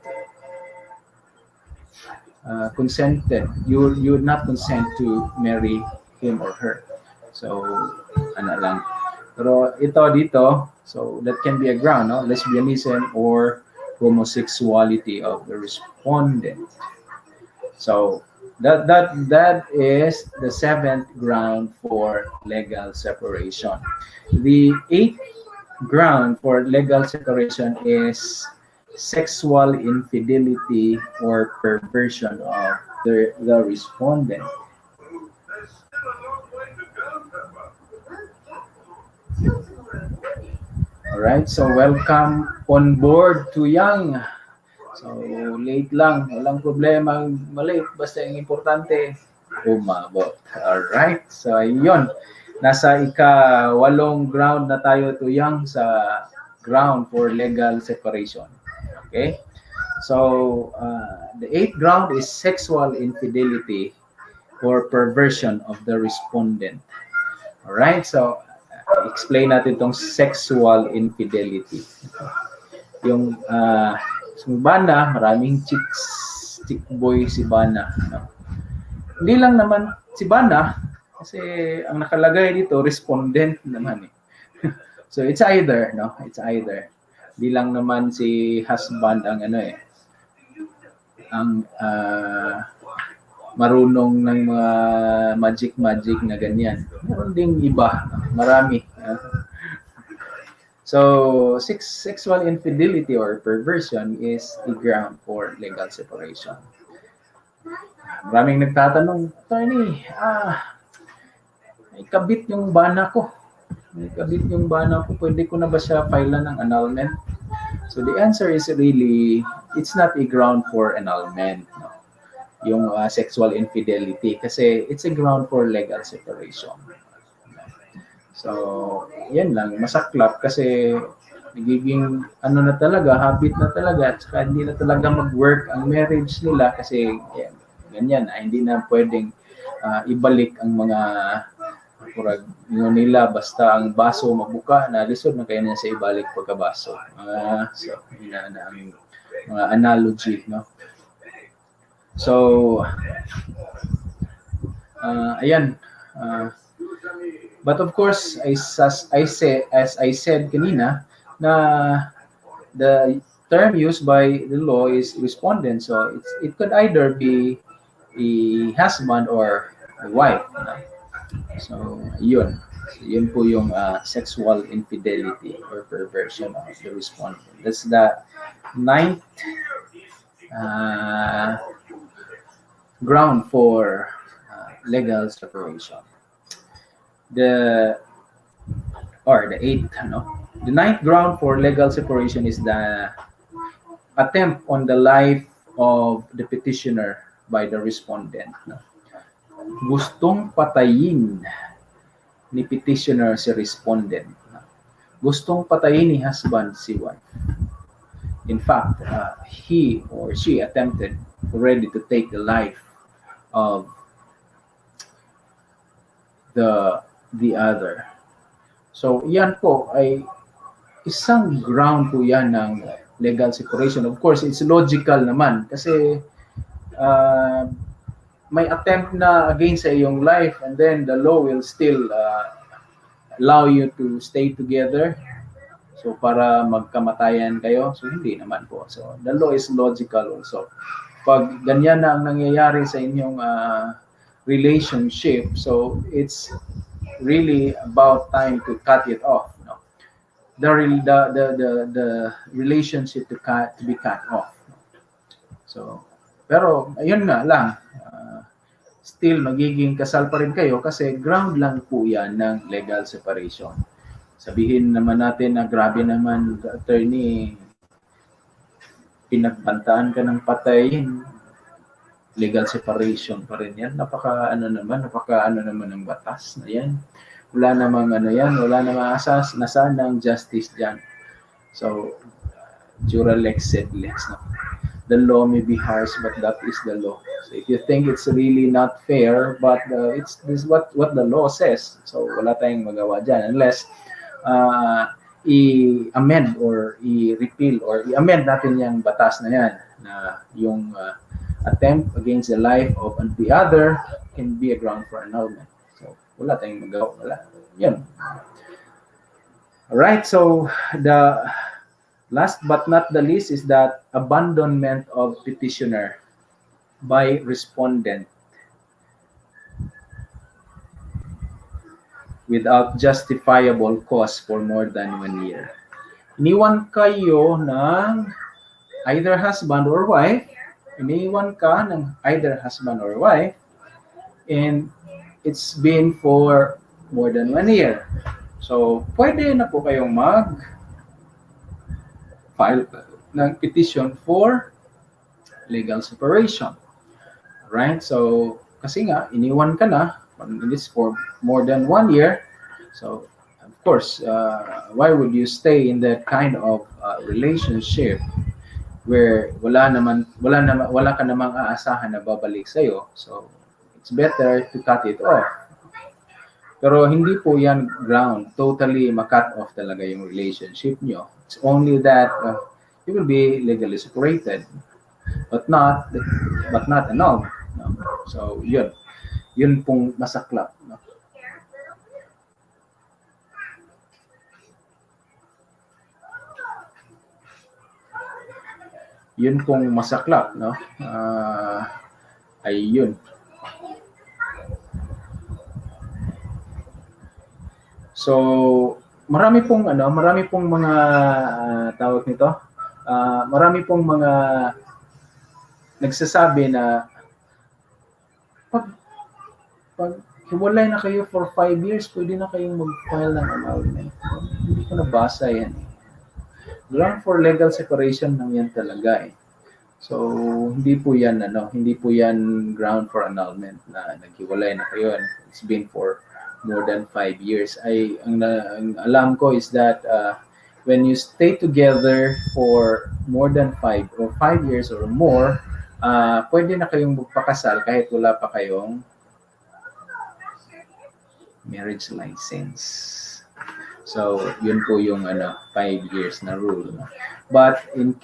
you would not consent to marry him or her. So, ano lang. Pero ito dito, so that can be a ground, no? Lesbianism or homosexuality of the respondent. So that is the seventh ground for legal separation. The eighth ground for legal separation is sexual infidelity or perversion of the respondent. Alright, so welcome on board to Yang. So late lang, walang problema malate, basta yung importante umabot. Alright, so ayun, nasa ika-8 ground na tayo to Yang sa ground for legal separation. Okay, so the 8th ground is sexual infidelity or perversion of the respondent. Alright, so explain natin itong sexual infidelity. Yung Bana, maraming chick boy si Bana. No? Hindi lang naman si Bana, kasi ang nakalagay dito, respondent naman eh. So it's either, no? It's either. Hindi lang naman si husband ang ang marunong ng mga magic na ganyan. Meron ding iba, marami. So, sexual infidelity or perversion is the ground for legal separation. Maraming nagtatanong, attorney, may kabit yung bana ko. Pwede ko na ba siya file ng annulment? So, the answer is really, it's not a ground for annulment. No? Yung sexual infidelity kasi it's a ground for legal separation. So, yan lang, masaklap kasi nagiging na talaga, habit na talaga, at saka hindi na talaga mag-work ang marriage nila kasi yan, ganyan, hindi na pwedeng ibalik ang mga nila, basta ang baso mabuka, nalisod na kaya niya sa ibalik pagkabaso. So, yun na ang mga analogy, no? So, ayan. But of course, as I said kanina, na the term used by the law is respondent. So it could either be a husband or a wife. So yun po yung sexual infidelity or perversion of the respondent. That's the 9th uh, ground for legal separation. The eighth, the ninth ground for legal separation is the attempt on the life of the petitioner by the respondent. Gustong patayin ni petitioner si respondent. Gustong patayin ni husband si wife. In fact, he or she attempted already to take the life of the other. So, yan po ay isang ground po yan ng legal separation. Of course, it's logical naman kasi may attempt na against sa iyong life and then the law will still allow you to stay together. So, para magkamatayan kayo. So, hindi naman po. So, the law is logical also. Pag ganyan na ang nangyayari sa inyong relationship, so it's really about time to cut it off. The relationship to be cut off. So, pero ayun nga lang, still magiging kasal pa rin kayo kasi ground lang po yan ng legal separation. Sabihin naman natin na grabe naman, attorney, pinagbantaan ka ng patayin, legal separation pa rin yan. Napaka ano naman ng batas na yan. Wala namang wala namang asas na sana ang justice dyan. So, jura lex sed lex. No? The law may be harsh, but that is the law. So, if you think it's really not fair, but this is what the law says. So, wala tayong magawa dyan unless i-amend or i-repeal or i-amend natin yung batas na yan na yung attempt against the life of the other can be a ground for annulment. So, wala tayong magawa. Wala. Yan. Alright, so the last but not the least is that abandonment of petitioner by respondent without justifiable cause for more than 1 year. Iniwan kayo ng either husband or wife, iniwan ka ng either husband or wife, and it's been for more than 1 year. So, pwede na po kayong mag-file ng petition for legal separation. Right? So, kasi nga, iniwan ka na, this for more than 1 year. So, of course, why would you stay in that kind of relationship where wala ka namang aasahan na babalik sa iyo? So, it's better to cut it off. Pero hindi po yan ground totally ma-cut off talaga yung relationship nyo. It's only that you will be legally separated, but not annulled. No? So, yun pong masaklap. No? Yun pong masaklap, no? Ay yun. So, marami pong mga tawag nito. Marami pong mga nagsasabi na pag hiwalay na kayo for 5 years, pwede na kayong mag-file ng annulment. Hindi ko nabasa yan. Ground for legal separation lang yan talaga eh. So, hindi po yan ground for annulment na naghiwalay na kayo. It's been for more than 5 years. Ang alam ko is that when you stay together for more than 5 years or more, pwede na kayong magpakasal kahit wala pa kayong marriage license. So, yun po yung 5 years na rule. No? But in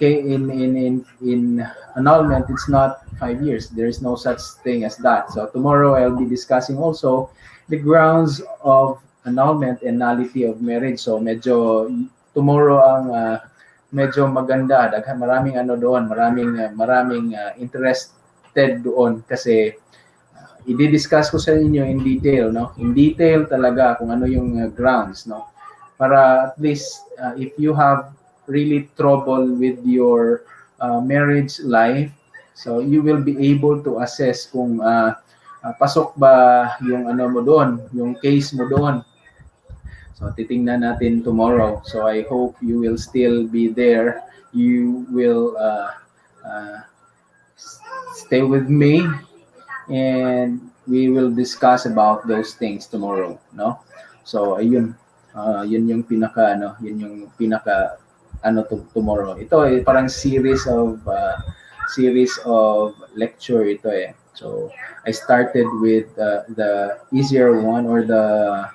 annulment, it's not 5 years. There is no such thing as that. So, tomorrow I'll be discussing also the grounds of annulment and nullity of marriage. So, medyo tomorrow ang medyo maganda. Maraming doon, maraming interested doon kasi i-discuss ko sa inyo in detail, no? In detail talaga kung ano yung grounds, no? Para at least if you have really trouble with your marriage life. So you will be able to assess kung pasok ba yung ano mo doon, yung case mo doon. So titingnan natin tomorrow. So I hope you will still be there. You will stay with me and we will discuss about those things tomorrow, no? So ayun, yun yung pinaka tomorrow. Ito ay parang series of lecture ito eh. So I started with the easier one or the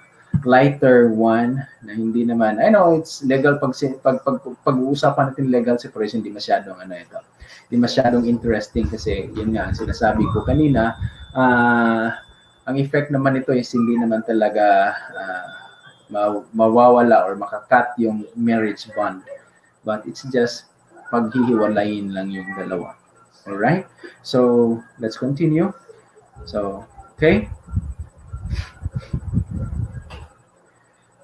lighter one na hindi naman, I know it's legal pag-uusapan natin legal separation, hindi masyadong ito. Hindi masyadong interesting kasi yun nga sinasabi ko kanina, ang effect naman ito is hindi naman talaga mawawala or makakat yung marriage bond. But it's just paghihiwalayin lang yung dalawa. All right? So, let's continue. So, okay?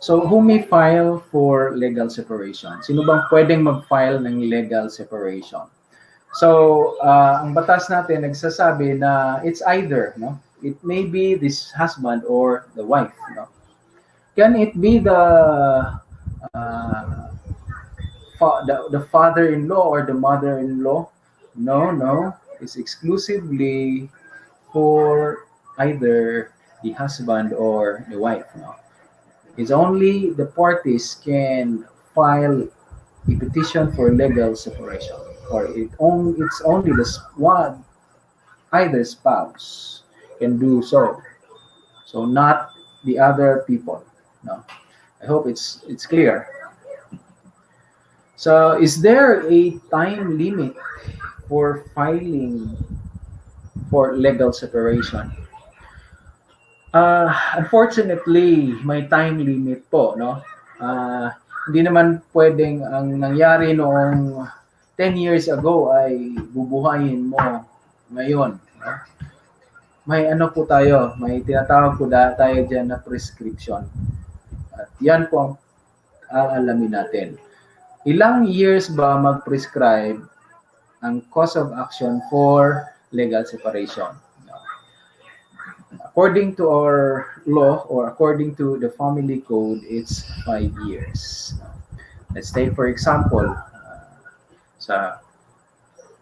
So, who may file for legal separation? Sino bang pwedeng mag-file ng legal separation? So, ang batas natin nagsasabi na it's either, no? It may be this husband or the wife, no? Can it be the father-in-law or the mother-in-law? No. It's exclusively for either the husband or the wife, no? It's only the parties can file a petition for legal separation, or it's only either spouse can do so. So not the other people. No, I hope it's clear. So is there a time limit for filing for legal separation? Unfortunately, may time limit po, no? Hindi naman pwedeng ang nangyari noong 10 years ago ay bubuhayin mo ngayon, no? May po tayo, may tinatawag po tayo dyan na prescription. At yan po ang aalamin natin. Ilang years ba mag-prescribe ang cause of action for legal separation? According to our law or according to the family code, it's 5 years. Let's take for example,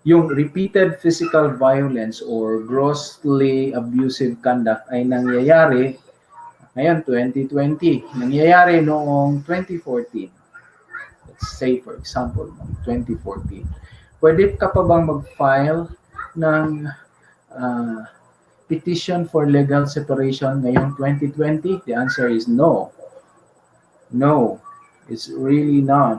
yung repeated physical violence or grossly abusive conduct ay nangyayari ngayon 2020, nangyayari noong 2014. Let's say for example, 2014. Pwede ka pa bang mag-file ng petition for legal separation ngayong 2020? The answer is no. No, it's really not.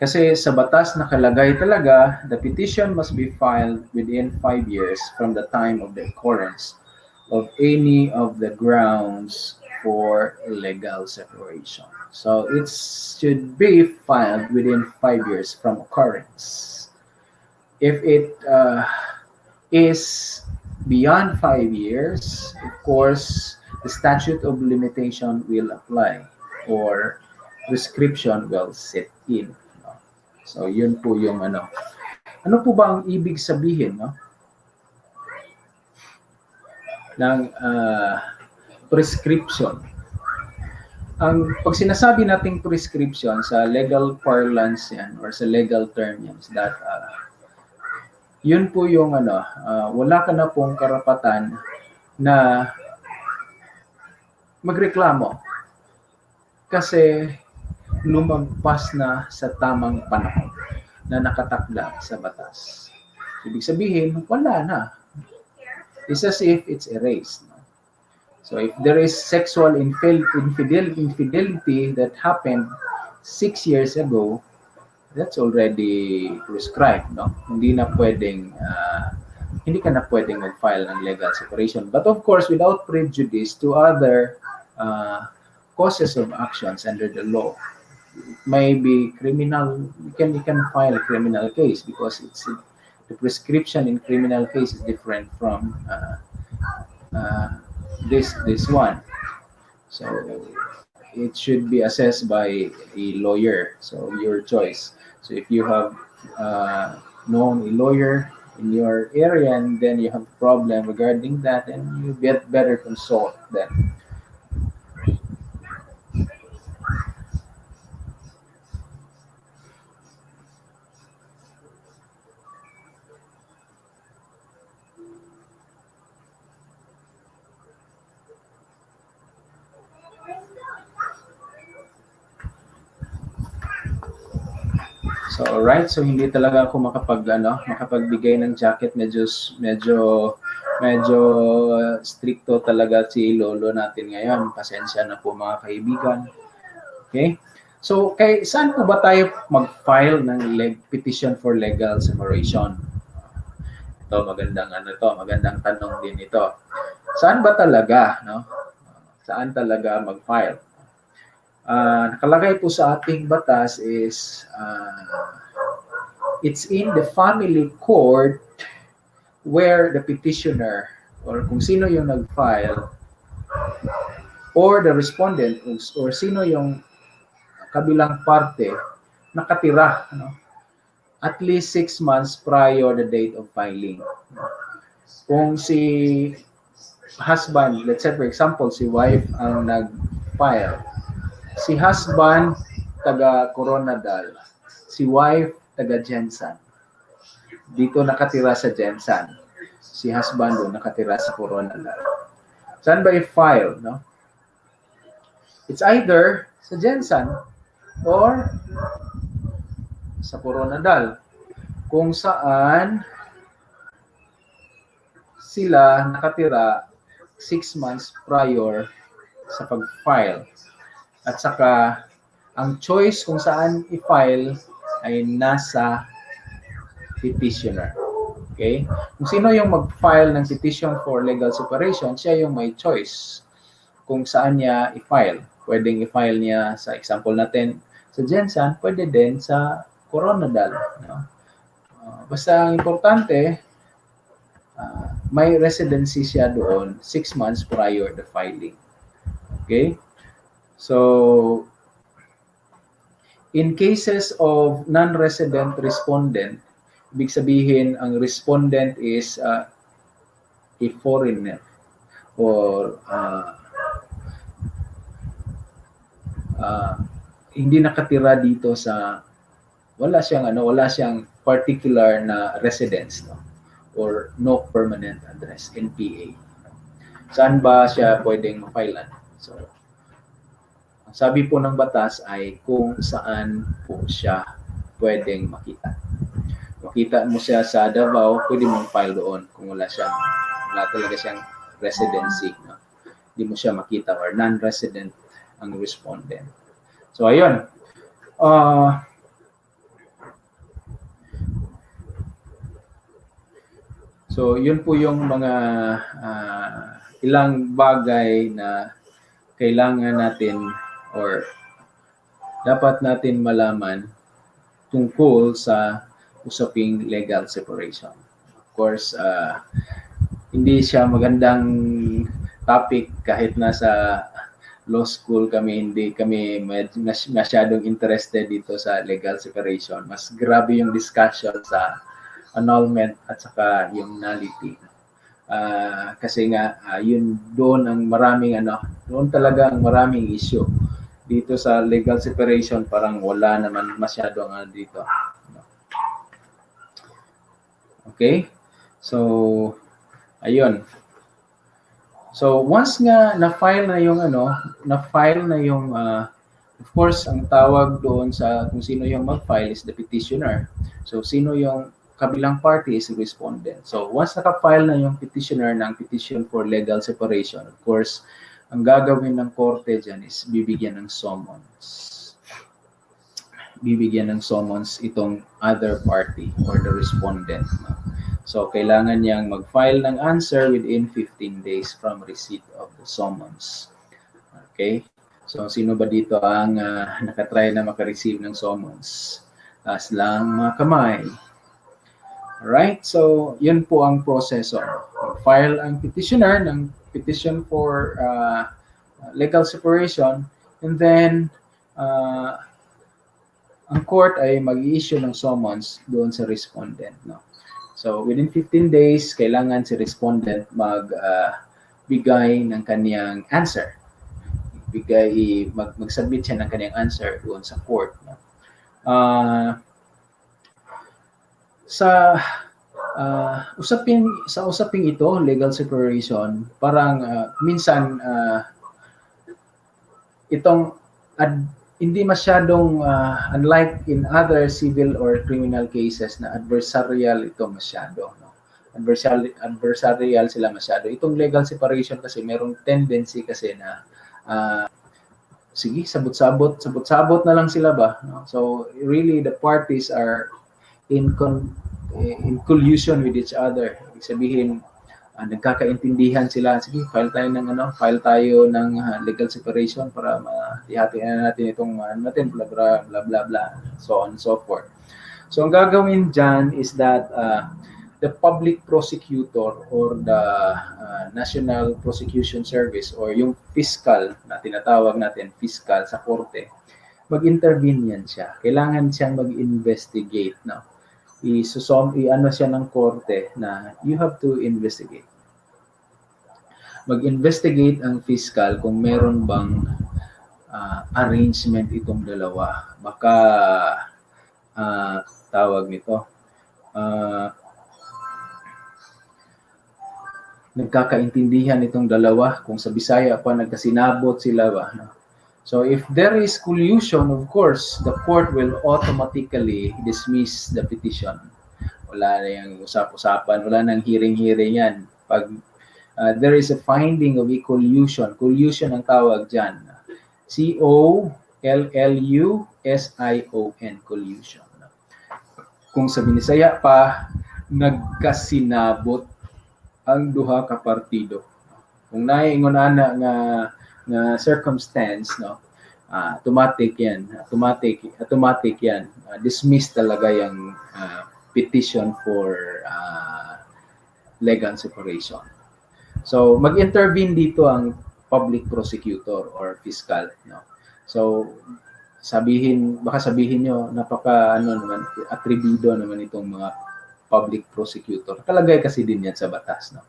Kasi sa batas nakalagay talaga, the petition must be filed within 5 years from the time of the occurrence of any of the grounds for legal separation. So it should be filed within 5 years from occurrence. If it is beyond 5 years, of course, the statute of limitation will apply or prescription will set in. So, yun po yung ano. Ano po ba ang ibig sabihin, no? Ng prescription. Pag sinasabi nating prescription sa legal parlance yan or sa legal term yan, that yun po yung wala ka na pong karapatan na magreklamo kasi lumagpas na sa tamang panahon na nakatakda sa batas. Ibig sabihin, wala na. It's as if it's erased. So if there is sexual infidelity that happened 6 years ago, that's already prescribed, no? Hindi ka na pwedeng mag-file ng legal separation. But of course, without prejudice to other causes of actions under the law, it may be criminal. You can file a criminal case because the prescription in criminal case is different from this one. So it should be assessed by a lawyer. So your choice. So if you have known a lawyer in your area and then you have a problem regarding that, then you get better consult them. So alright, so hindi talaga ako makapagbigay ng jacket, medyo stricto talaga si lolo natin ngayon. Pasensya na po mga kaibigan. Okay? So saan po ba tayo mag-file ng petition for legal separation? Ito magandang tanong din ito. Saan ba talaga, no? Saan talaga mag-file? Nakalagay po sa ating batas is it's in the family court where the petitioner or kung sino yung nag-file or the respondent or sino yung kabilang parte nakatira, no? At least 6 months prior the date of filing. Kung si husband, let's say for example, si wife ang nag-file, si husband taga Coronadal, si wife taga Jensen. Dito nakatira sa Jensen. Si husband doon nakatira sa Coronadal. Saan ba i-file, no? It's either sa Jensen or sa Coronadal. Kung saan sila nakatira 6 months prior sa pag-file. At saka, ang choice kung saan i-file ay nasa petitioner. Okay? Kung sino yung mag-file ng petition for legal separation, siya yung may choice kung saan niya i-file. Pwedeng i-file niya, sa example natin, sa Jensen, pwede din sa Coronadal. No? Basta ang importante, may residency siya doon 6 months prior the filing. Okay? So, in cases of non-resident respondent, ibig sabihin ang respondent is a foreigner or hindi nakatira dito sa wala siyang particular na residence, no? Or no permanent address, NPA. Saan ba siya pwedeng ma-filean? So, ang sabi po ng batas ay kung saan po siya pwedeng makita. Makita mo siya sa Davao, pwede mong file doon kung wala talaga siyang residency. No? Hindi mo siya makita or non-resident ang respondent. So, ayun. So, yun po yung mga ilang bagay na kailangan natin or dapat natin malaman tungkol sa usaping legal separation. Of course, hindi siya magandang topic kahit nasa law school kami, hindi kami masyadong interested dito sa legal separation. Mas grabe yung discussion sa annulment at saka yung nullity. Kasi nga, yun doon ang doon talaga ang maraming issue. Dito sa legal separation, parang wala naman masyadong dito. Okay? So, ayun. So, once nga na-file na yung of course, ang tawag doon sa kung sino yung mag-file is the petitioner. So, sino yung kabilang party is the respondent. So, once naka-file na yung petitioner ng petition for legal separation, of course, ang gagawin ng korte dyan is bibigyan ng summons. Bibigyan ng summons itong other party or the respondent. So, kailangan niyang mag-file ng answer within 15 days from receipt of the summons. Okay? So, sino ba dito ang nakatry na makareceive ng summons? Taas lang mga kamay. Alright? So, yun po ang proseso. File ang petitioner ng petition for legal separation, and then ang court ay mag-i-issue ng summons doon sa respondent, no. So within 15 days kailangan si respondent bigay ng kaniyang answer. Mag-submit siya ng kaniyang answer doon sa court, no. Sa usaping ito, legal separation, parang minsan itong hindi masyadong unlike in other civil or criminal cases na adversarial ito masyado, no? Adversarial sila masyado. Itong legal separation kasi merong tendency kasi na sige, sabot-sabot na lang sila ba, no? So really the parties are in collusion with each other. Ibig sabihin, nagkakaintindihan sila. Sige, file tayo ng legal separation para mahati-hatiin natin itong natin, bla bla bla bla bla, so on and so forth. So ang gagawin dyan is that the public prosecutor or the National Prosecution Service or yung fiscal na tinatawag natin, fiscal sa korte, mag-intervene yan siya. Kailangan siyang mag-investigate, no? I-ano siya ng korte na you have to investigate. Mag-investigate ang fiscal kung meron bang arrangement itong dalawa. Baka tawag nito, nagkakaintindihan itong dalawa, kung sa Bisaya pa nagkasinabot sila ba, no? So if there is collusion, of course, the court will automatically dismiss the petition. Wala na yung usap-usapan, wala nang hearing-hearing yan. Pag there is a finding of a collusion, collusion ang tawag dyan. C-O-L-L-U-S-I-O-N, collusion. Kung sa Binisaya pa, nagkasinabot ang duha ka partido. Kung naiingon ana nga circumstance, no, automatic yan, dismiss talaga yung petition for legal separation. So mag-intervene dito ang public prosecutor or fiscal, no. So baka sabihin nyo, napaka naman, atribudo naman itong mga public prosecutor. Talagay kasi din yan sa batas, no.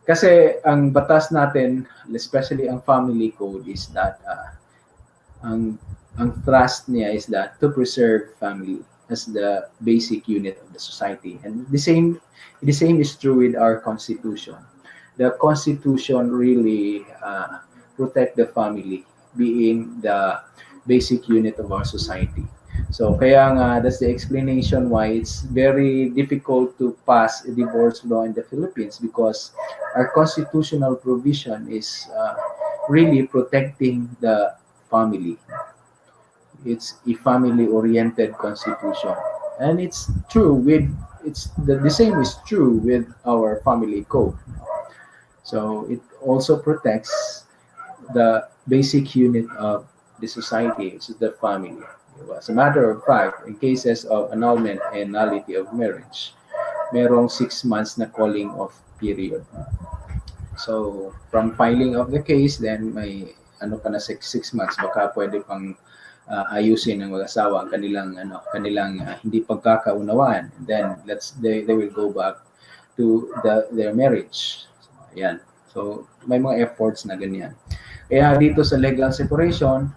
Kasi ang batas natin, especially ang family code, is that ang thrust niya is that to preserve family as the basic unit of the society. And the same is true with our constitution. The constitution really protect the family being the basic unit of our society. So kaya nga, that's the explanation why it's very difficult to pass a divorce law in the Philippines, because our constitutional provision is really protecting the family. It's a family-oriented constitution, and it's true with the same is true with our family code. So it also protects the basic unit of the society, which is the family. As a matter of fact, in cases of annulment and nullity of marriage, merong 6 months na calling off period. So, from filing of the case, then may pa na 6 months, baka pwede pang ayusin ng mag-asawa ang kanilang hindi pagkakaunawaan. And then they will go back to their marriage. So, ayan. So, may mga efforts na ganyan. Kaya dito sa legal separation,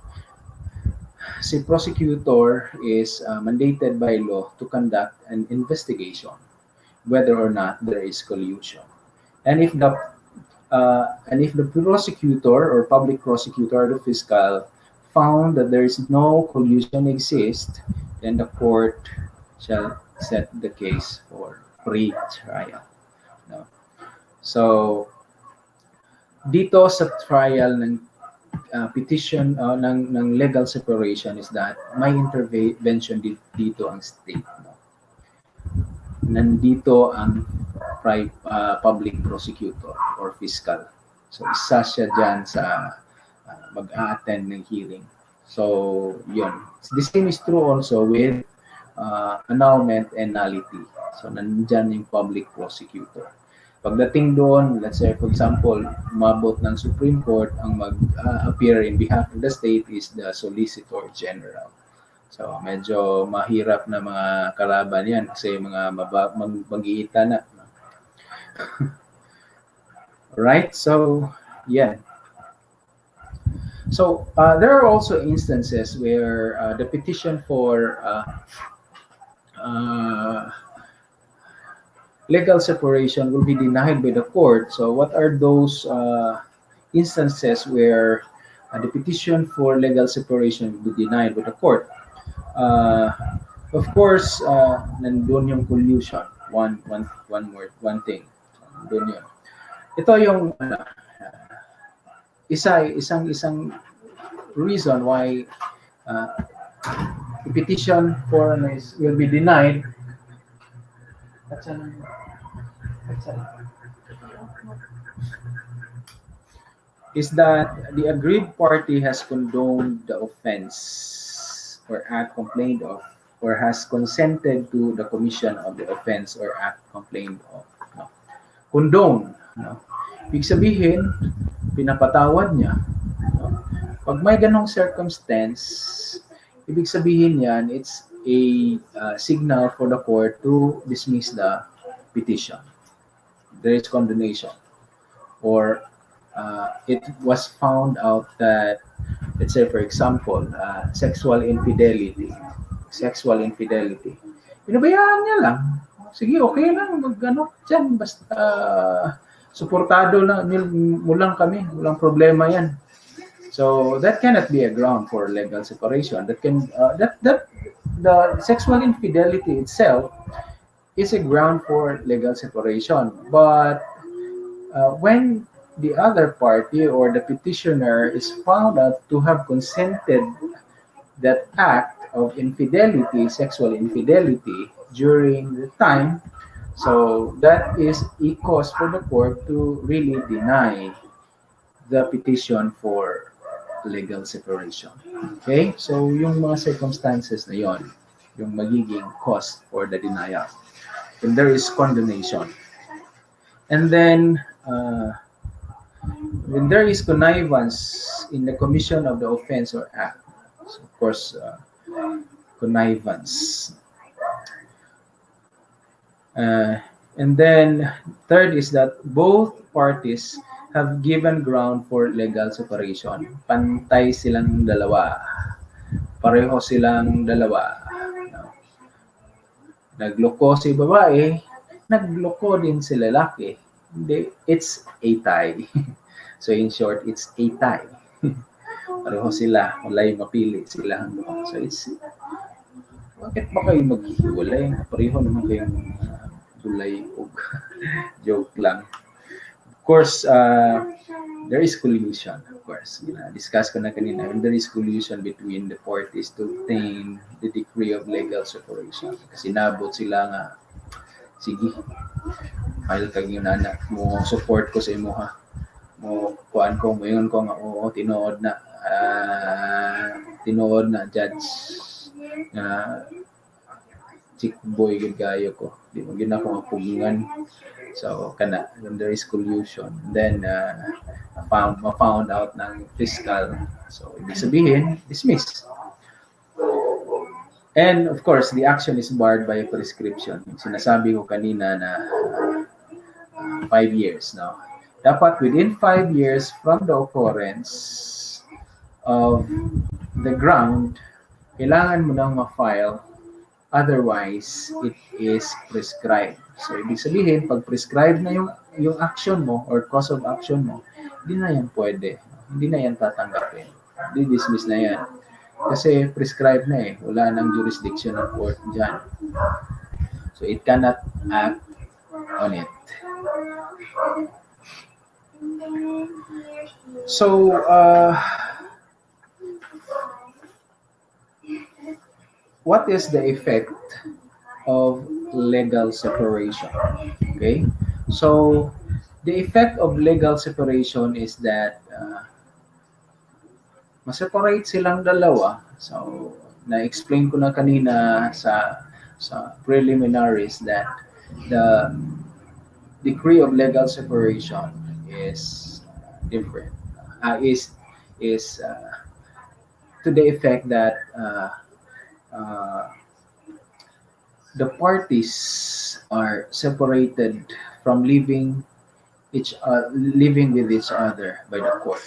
si prosecutor is mandated by law to conduct an investigation whether or not there is collusion. And if the prosecutor or public prosecutor or the fiscal found that there is no collusion exist, then the court shall set the case for pre-trial. No? So dito sa trial ng petition ng legal separation is that may intervention dito ang state, no? Nandito ang public prosecutor or fiscal. So isa siya dyan sa mag-a-attend ng hearing. So yun. The same is true also with annulment and nullity. So nandyan yung public prosecutor. Pagdating doon, let's say for example, umabot ng Supreme Court, ang mag-appear in behalf of the state is the Solicitor General. So, medyo mahirap na mga kalaban yan kasi mga mag-iita na. Right? So, yeah. So, there are also instances where the petition for legal separation will be denied by the court. So, what are those instances where the petition for legal separation will be denied by the court? Of course, nandun yung collusion. One thing. Nandun yun. Ito yung isang reason why the petition for will be denied. Is that the aggrieved party has condoned the offense or act complained of, or has consented to the commission of the offense or act complained of. No? Condone. No? Ibig sabihin, pinapatawad niya. No? Pag may ganong circumstance, ibig sabihin yan, it's a signal for the court to dismiss the petition. There is condemnation. Or it was found out that, let's say for example, sexual infidelity. Pinabayaan niya lang. Sige, okay lang, mag-ano dyan, basta suportado lang, mo lang kami, walang problema yan. So that cannot be a ground for legal separation. That can the sexual infidelity itself is a ground for legal separation. But when the other party or the petitioner is found out to have consented that act of infidelity, sexual infidelity during the time, so that is a cause for the court to really deny the petition for legal separation. Okay? So, yung mga circumstances na yon, yung magiging cause for the denial. And there is condemnation. And then, when there is connivance in the commission of the offense or act, so of course, connivance. And then, third is that both parties have given ground for legal separation. Pantay silang dalawa. Pareho silang dalawa. No? Nagloko si babae, nagloko din si lalaki. It's a tie. So in short, it's a tie. Pareho sila, wala'y mapili sila. So it's, bakit ba kayo maghihiwalay? Pareho naman kayong tulay o joke lang. Of course, there is collusion, of course. Discuss ko na kanina, there is collusion between the parties to obtain the decree of legal separation. Kasi nabot sila nga, sige, mahal kag yun anak, mo support ko sa imo ha. Mo kuan ko, mayon ko nga, oo, tinuod na judge. Chick boy gid kayo ko. Di mo gid ako mapugingan. So kana when there is collusion, then found out ng fiscal. So ibig sabihin, dismiss. And of course, the action is barred by a prescription. Sinasabi ko kanina na 5 years now. Dapat within 5 years from the occurrence of the ground, kailangan mo nang ma-file, otherwise it is prescribed. So ibig sabihin, pag prescribed na yung action mo or cause of action mo, hindi na yan pwede. Hindi na yan tatanggapin. Di-dismiss na yan. Kasi prescribed na eh. Wala nang jurisdiction ng court dyan. So it cannot act on it. So, what is the effect of legal separation? Okay, so the effect of legal separation is that ma-separate silang dalawa. So, na-explain ko na kanina sa preliminaries that the decree of legal separation is different. Is to the effect that uh, the parties are separated from living with each other by the court.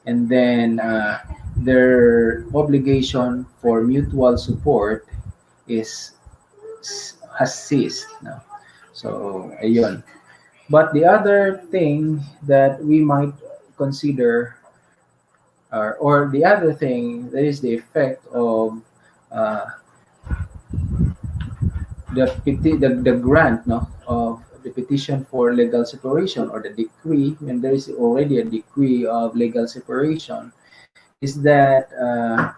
And then their obligation for mutual support is has ceased. No? So, ayun. But the other thing that we might consider, or the other thing that is the effect of uh, the grant, no, of the petition for legal separation, or the decree, when there is already a decree of legal separation, is that uh,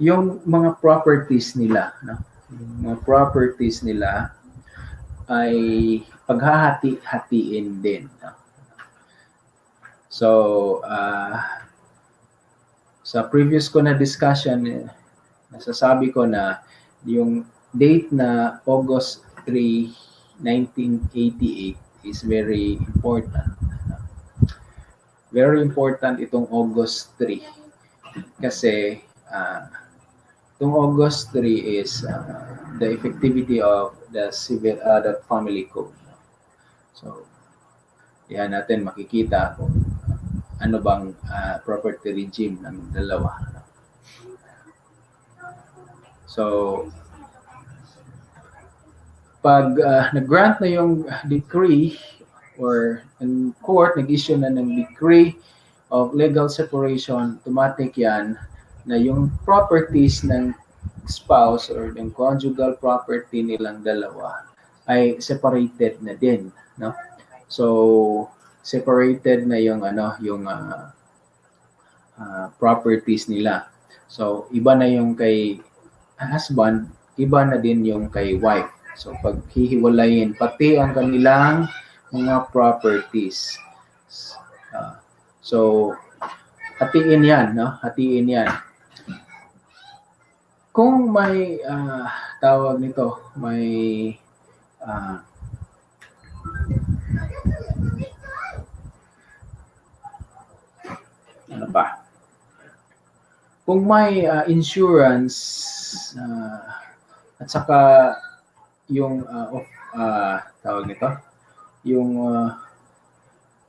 yung mga properties nila, no, yung mga properties nila ay paghahati-hatiin din. No? So, sa previous ko na discussion, nasasabi ko na yung date na August 3, 1988 is very important. Very important itong August 3 kasi itong August 3 is the effectivity of the the family code. So, yan natin makikita kung ano bang property regime ng dalawa. So, pag nag-grant na yung decree, or in court nag-issue na ng decree of legal separation, automatic yan na yung properties ng spouse or yung conjugal property nilang dalawa ay separated na din, no? So, separated na yung properties nila. So, iba na yung kay husband, iba na din yung kay wife. So, pag hihiwalayin pati ang kanilang mga properties. So, hatiin yan, no? Hatiin yan. Kung may tawag nito, may ano pa? Kung may insurance at saka yung tawag nito, yung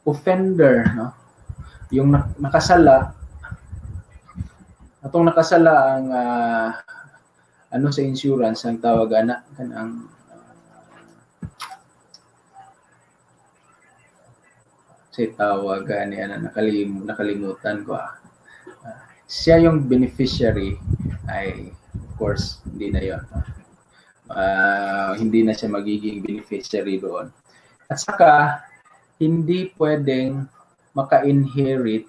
offender, no? Yung nakasala, atong nakasala ang ano sa insurance ang tawag kanang nakalimutan ko. Siya yung beneficiary ay of course hindi na yon. Hindi na siya magiging beneficiary doon. At saka hindi pwedeng maka-inherit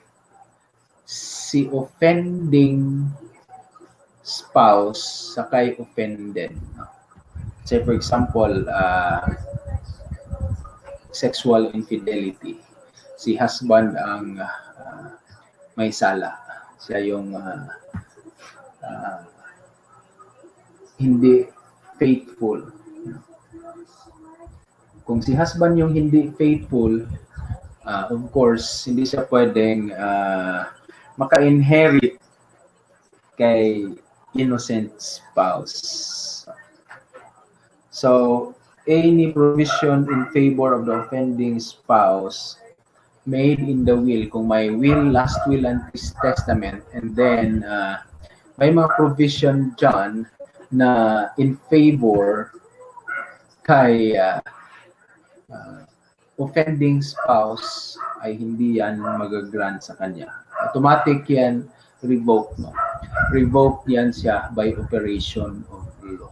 si offending spouse sa kay offended. Say for example, sexual infidelity. Si husband ang may sala. Siya yung hindi faithful. Kung si husband yung hindi faithful, of course, hindi siya pwedeng maka-inherit kay innocent spouse. So, any provision in favor of the offending spouse made in the will, kung may will, last will, and testament, and then may mga provision dyan na in favor kay offending spouse, ay hindi yan mag-grant sa kanya. Automatic yan, revoke, no? Revoke yan siya by operation of law.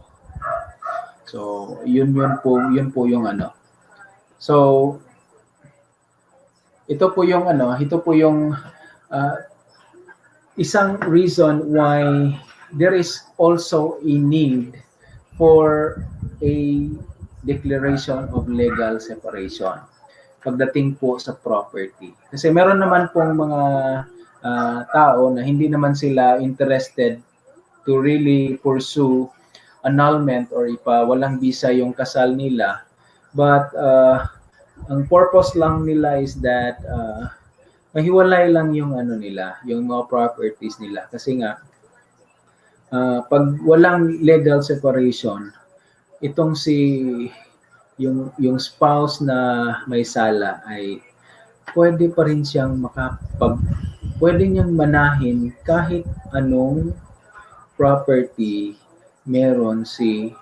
So, yun po yung ano. So, ito po yung isang reason why there is also a need for a declaration of legal separation pagdating po sa property. Kasi meron naman pong mga tao na hindi naman sila interested to really pursue annulment or walang bisa yung kasal nila. But ang purpose lang nila is that mahiwalay lang yung ano nila, yung mga properties nila. Kasi nga, pag walang legal separation, itong yung spouse na may sala ay pwede pa rin siyang pwede niyang manahin kahit anong property meron si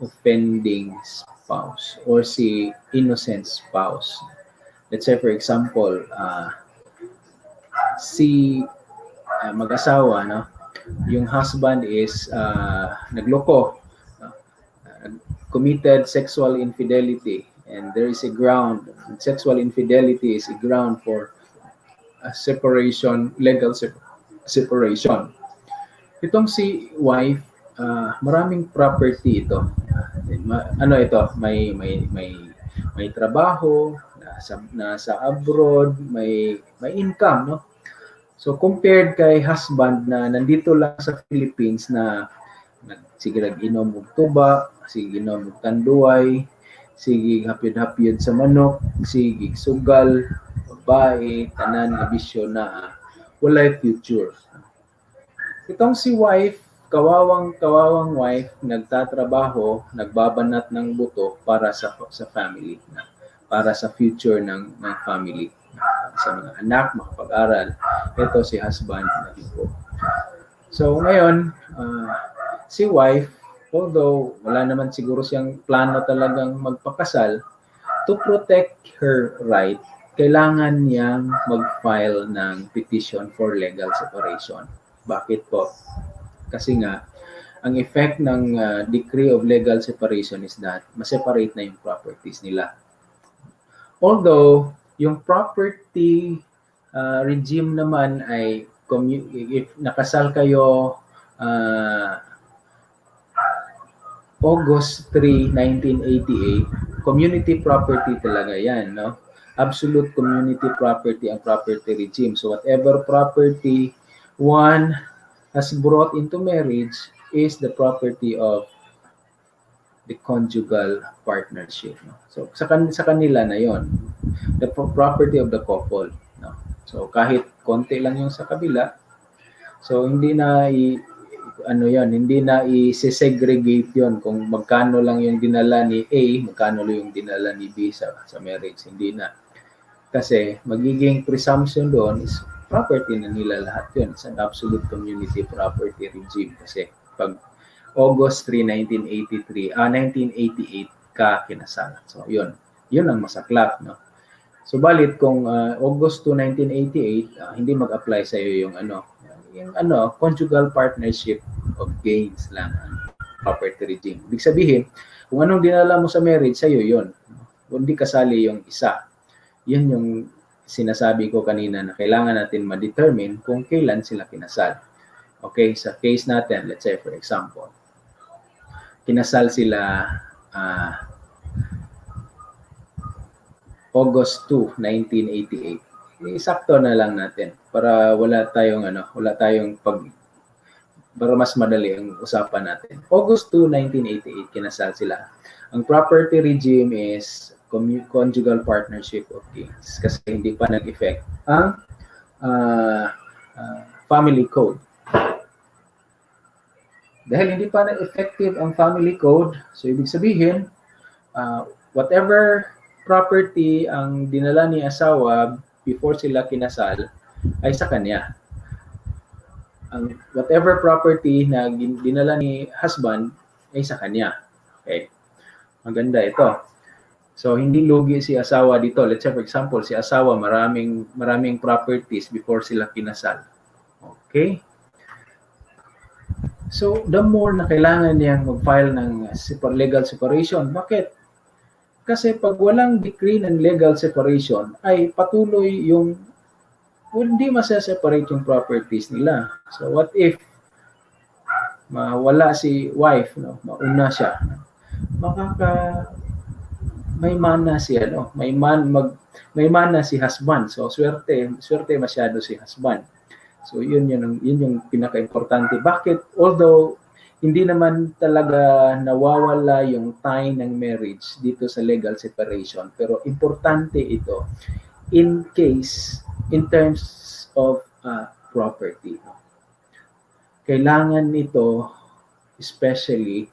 offending spouse or si innocent spouse. Let's say for example, si mag-asawa, no? Yung husband is nagloko, committed sexual infidelity, and there is a ground, sexual infidelity is a ground for a separation, legal separation. Itong si wife, maraming property ito. Ano ito? May trabaho, nasa abroad, may income, no? So compared kay husband na nandito lang sa Philippines na sige nag-inom og tuba, sige inom og tanduay, sige hapyod-hapyod sa manok, sige sugal, babae, tanan nga bisyo na walay future. Itong si wife, kawawang wife, nagtatrabaho, nagbabanat ng buto para sa family, para sa future ng family, sa mga anak, makapag-aral. Ito si husband na po. So ngayon, si wife, although wala naman siguro siyang plano talagang magpakasal, to protect her right, kailangan niyang mag-file ng petition for legal separation. Bakit po? Kasi nga, ang effect ng decree of legal separation is that ma-separate na yung properties nila. Although, yung property regime naman ay if nakasal kayo August 3, 1988, community property talaga yan, no? Absolute community property ang property regime. So whatever property one has brought into marriage is the property of the conjugal partnership, no? So sa kanila na yon, the property of the couple, no? So kahit konti lang yung sa kabila, so hindi na hindi na i-segregate yon kung magkano lang yung dinala ni A, magkano lang yung dinala ni B sa marriage, hindi na. Kasi magiging presumption doon is property na nila lahat yun. It's an absolute community property regime kasi pag August 3, 1988 ka kinasal. So yun ang masaklap, no? So balit kung August 2, 1988, hindi mag-apply sa iyo yung conjugal partnership of gains lang ang property regime. Ibig sabihin, kung anong dinala mo sa marriage, sa'yo yun. Hindi kasali yung isa. Yun yung sinasabi ko kanina na kailangan natin ma-determine kung kailan sila kinasal. Okay, sa case natin, let's say for example, kinasal sila August 2, 1988. Isakto na lang natin para para mas madali ang usapan natin. August 2, 1988, kinasal sila. Ang property regime is conjugal partnership of gains kasi hindi pa nag-effect ang family code. Dahil hindi pa na-effective ang family code, so ibig sabihin, whatever property ang dinala ni asawa before sila kinasal ay sa kanya. Ang whatever property na dinala ni husband ay sa kanya. Okay. Maganda ito. So hindi lugi si asawa dito. Let's say for example, si asawa maraming properties before sila kinasal. Okay? So the more na kailangan niyang mag-file ng legal separation. Bakit? Kasi pag walang decree ng legal separation ay patuloy yung hindi masa-separate yung properties nila. So what if mawala si wife, no? Mauna siya. May mana si may mana si husband. So swerte masyado si husband. So yun yung pinaka-importante. Bakit? Although hindi naman talaga nawawala yung tie ng marriage dito sa legal separation, pero importante ito in case in terms of property. Kailangan nito, especially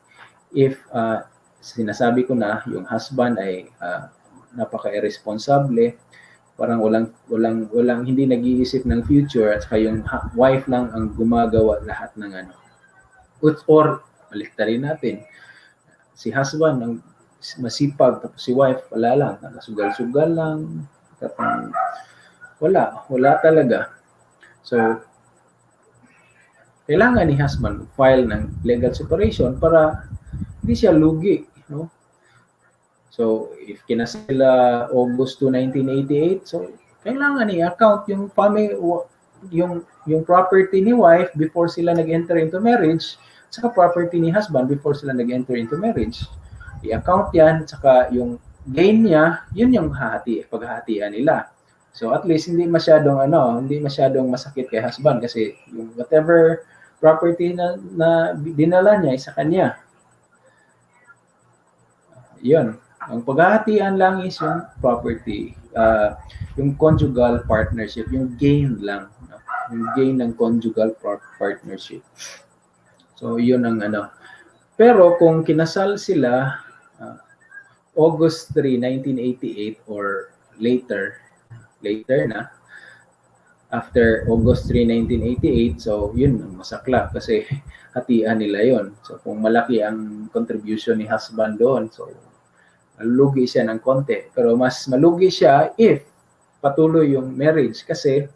if sinasabi ko na yung husband ay napaka-irresponsible, parang walang hindi nag-iisip ng future at saka yung wife lang ang gumagawa lahat ng ano. Or baliktarin natin, si husband ang masipag tapos si wife wala lang, nakasugal-sugal lang, tapos wala talaga. So kailangan ni husband file ng legal separation para hindi siya lugi, no? So if kinasal sila August 2, 1988, so kailangan i-account yung family, yung property ni wife before sila nag-enter into marriage, saka property ni husband before sila nag-enter into marriage. I-account yan, saka yung gain niya, yun yung paghahatian nila. So at least hindi masyadong masakit kay husband kasi yung whatever property na dinala niya ay sa kanya. Yun. Ang paghahatian lang is yung property, yung conjugal partnership, yung gain lang, no? Yung gain ng conjugal partnership. So yun ang ano. Pero kung kinasal sila August 3, 1988 or later na, after August 3, 1988, so yun ang masakla kasi hatian nila yon. So kung malaki ang contribution ni husband doon, so malugi siya ng konti. Pero mas malugi siya if patuloy yung marriage kasi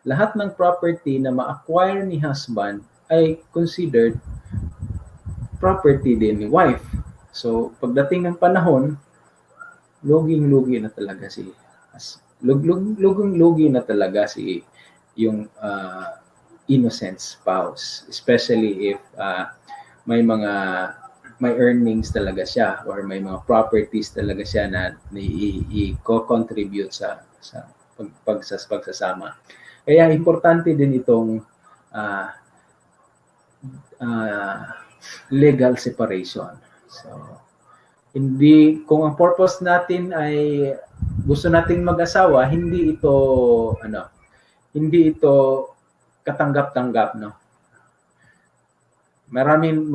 lahat ng property na ma-acquire ni husband ay considered property din ni wife. So pagdating ng panahon, luging-lugi na talaga si yung innocent spouse, especially if may earnings talaga siya or may mga properties talaga siya na i-contribute sa pagsasama. Kaya importante din itong legal separation. So hindi, kung ang purpose natin ay gusto nating mag-asawa, hindi ito katanggap-tanggap, no. Maraming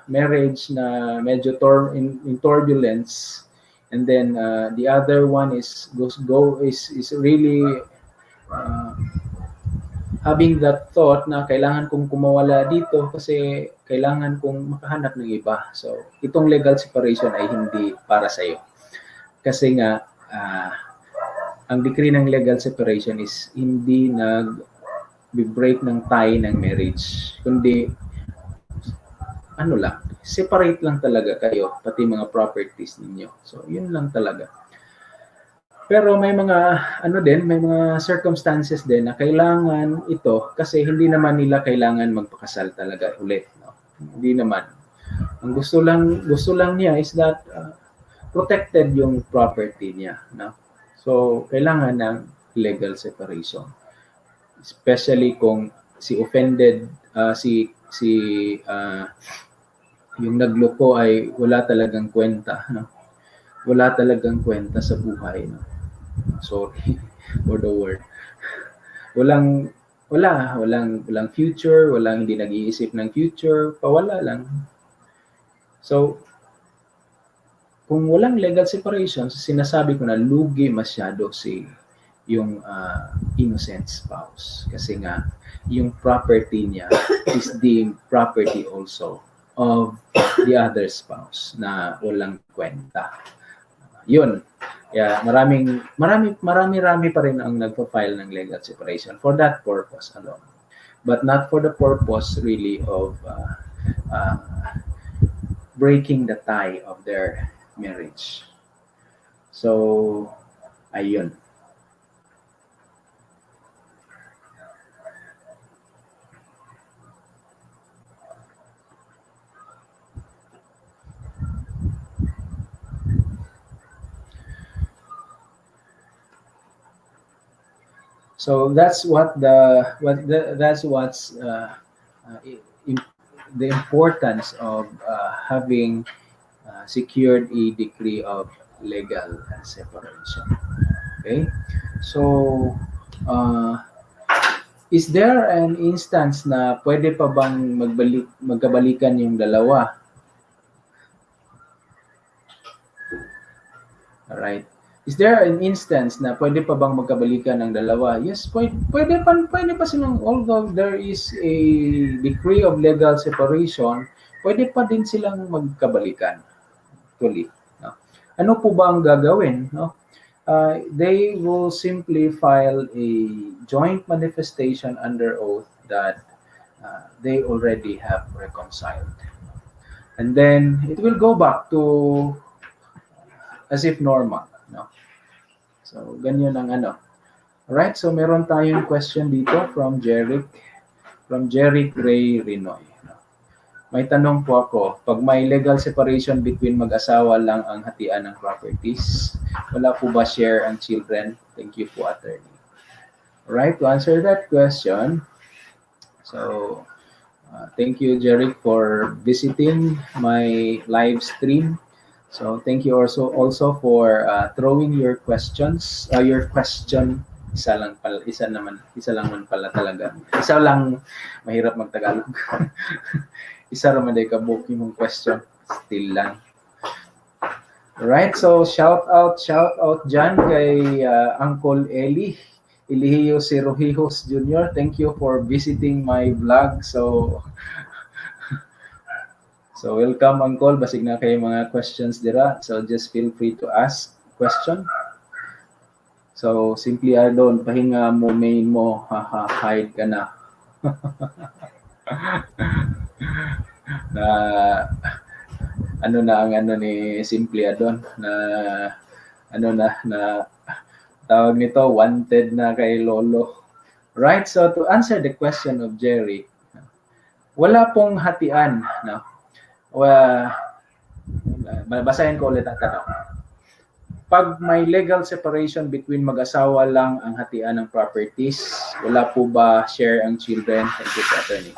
marriage na medyo in turbulence, and then the other one is really having that thought na kailangan kong kumawala dito kasi kailangan kong makahanap ng iba. So itong legal separation ay hindi para sa iyo. Kasi nga ang decree ng legal separation is hindi nag-break ng tie ng marriage, kundi separate lang talaga kayo, pati mga properties ninyo. So yun lang talaga. Pero may mga may mga circumstances din na kailangan ito kasi hindi naman nila kailangan magpakasal talaga ulit, no? Hindi naman. Ang gusto lang niya is that protected yung property niya, no? So kailangan ng legal separation. Especially kung si offended yung nagloko ay wala talagang kwenta, no? Wala talagang kwenta sa buhay, no? Sorry for the word. Walang future, hindi nag-iisip ng future, pawala lang. So kung walang legal separation, sinasabi ko na lugi masyado yung innocent spouse kasi nga yung property niya is the property also of the other spouse na walang kwenta. Yun. Yeah, marami pa rin ang nagpa-file ng legal separation for that purpose alone. But not for the purpose really of breaking the tie of their marriage. So, ayun. So that's what's the importance of having secured a decree of legal separation. Okay, So, is there an instance na pwede pa bang magkabalikan yung dalawa? Alright. Is there an instance na pwede pa bang magkabalikan ng dalawa? Yes, pwede pa silang, although there is a decree of legal separation, pwede pa din silang magkabalikan. Actually, no? Ano po ba ang gagawin? No? They will simply file a joint manifestation under oath that they already have reconciled. And then it will go back to as if normal. No? So, ganyan ang ano. Alright, so meron tayong question dito from Jeric Ray Rinoy. May tanong po ako, pag may legal separation between mag-asawa lang ang hatian ng properties, wala po ba share ang children? Thank you po, attorney. Alright, to answer that question, so thank you, Jeric, for visiting my live stream. So thank you also for throwing your questions. Your question, isa lang man pala talaga. Isa lang, mahirap magtagalog. Isa raman day kabuk yung question, still lang. Alright, so shout out dyan kay Uncle Eli Ilihio Sirohijos Jr. Thank you for visiting my vlog. So welcome, Uncle. Basig na kayo mga questions dira. So just feel free to ask question. So simply Ardon, pahinga mo, main mo, hide ka na. Na ano na ang ano ni Simply Adon na ano na tawag nito, wanted na kay Lolo. Right, so to answer the question of Jerry, wala pong hatian, no? Basahin ko ulit ang tanong. Pag may legal separation between mag-asawa lang ang hatian ng properties, wala po ba share ang children? Thank you, attorney.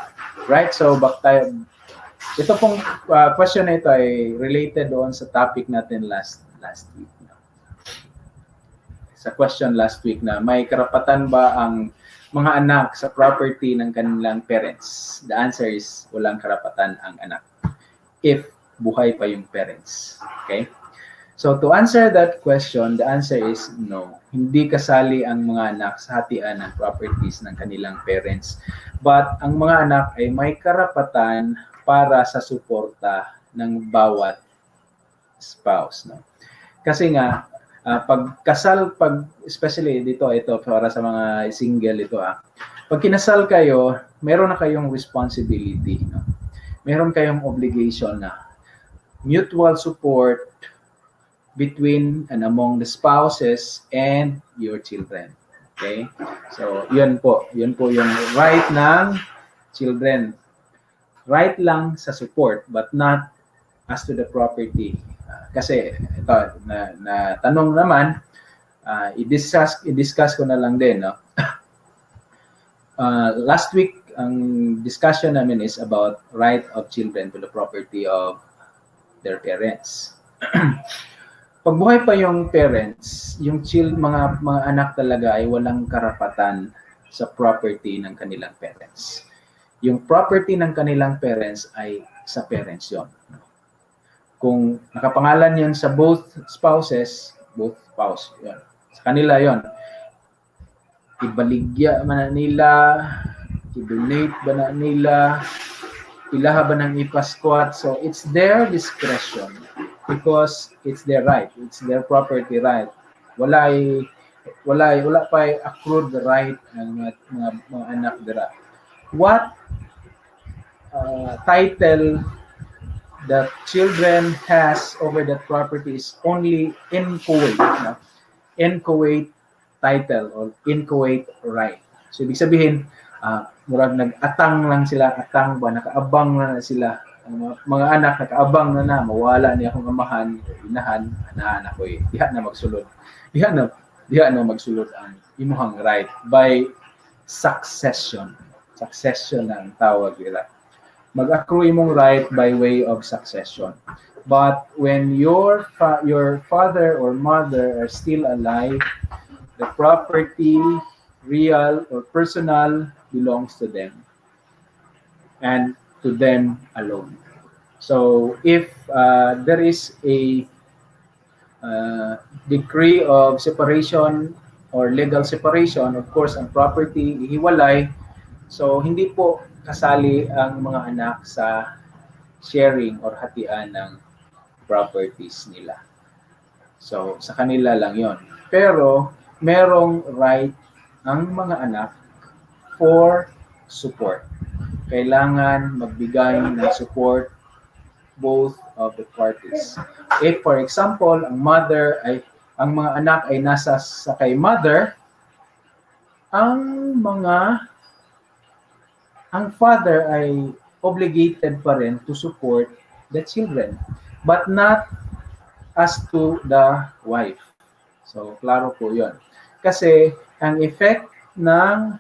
Right, so back tayo. Ito pong question na ito ay related doon sa topic natin last week. No? Sa question last week na may karapatan ba ang mga anak sa property ng kanilang parents? The answer is walang karapatan ang anak if buhay pa yung parents. Okay? So to answer that question, the answer is no. Hindi kasali ang mga anak sa hatian ng properties ng kanilang parents. But ang mga anak ay may karapatan para sa suporta ng bawat spouse. No? Kasi nga, especially ito para sa mga single ito. Pag kinasal kayo, meron na kayong responsibility. No? Meron kayong obligation na mutual support between and among the spouses and your children. Okay? So, yun po yung right ng children. Right lang sa support but not as to the property. Kasi ito na tanong naman, i-discuss ko na lang din, no? Last week ang discussion namin is about right of children to the property of their parents. Pag buhay pa yung parents, yung mga anak talaga ay walang karapatan sa property ng kanilang parents. Yung property ng kanilang parents ay sa parents yon. Kung nakapangalan yun sa both spouse, yun. Sa kanila yon. Ibaligya man na nila, i-donate ba na nila, ilaha ba ng ipasquat. So it's their discretion because it's their right, it's their property right. Wala pa accrued the right ng mga anak dira. What title the children has over that property is only in Kuwait, no? In Kuwait title or in Kuwait right. So ibig sabihin, murag nag-atang lang sila, nakaabang na sila. Ang mga anak nakaabang na mawala niya akong amahan, inahan, anahan ako diha na magsulod. Diha na magsulod ang imuhang right by succession. Succession ang tawag nila. Mag-accrue imong right by way of succession. But when your father or mother are still alive, The property, real or personal, belongs to them and to them alone. So if there is a decree of separation or legal separation, of course, ang property ihiwalay. So hindi po kasali ang mga anak sa sharing or hatian ng properties nila. So sa kanila lang yon. Pero merong right ang mga anak for support. Kailangan magbigay ng support both of the parties. If for example, ang mga anak ay nasa sa kay mother, ang father ay obligated pa rin to support the children, but not as to the wife. So klaro po 'yon. Kasi ang effect ng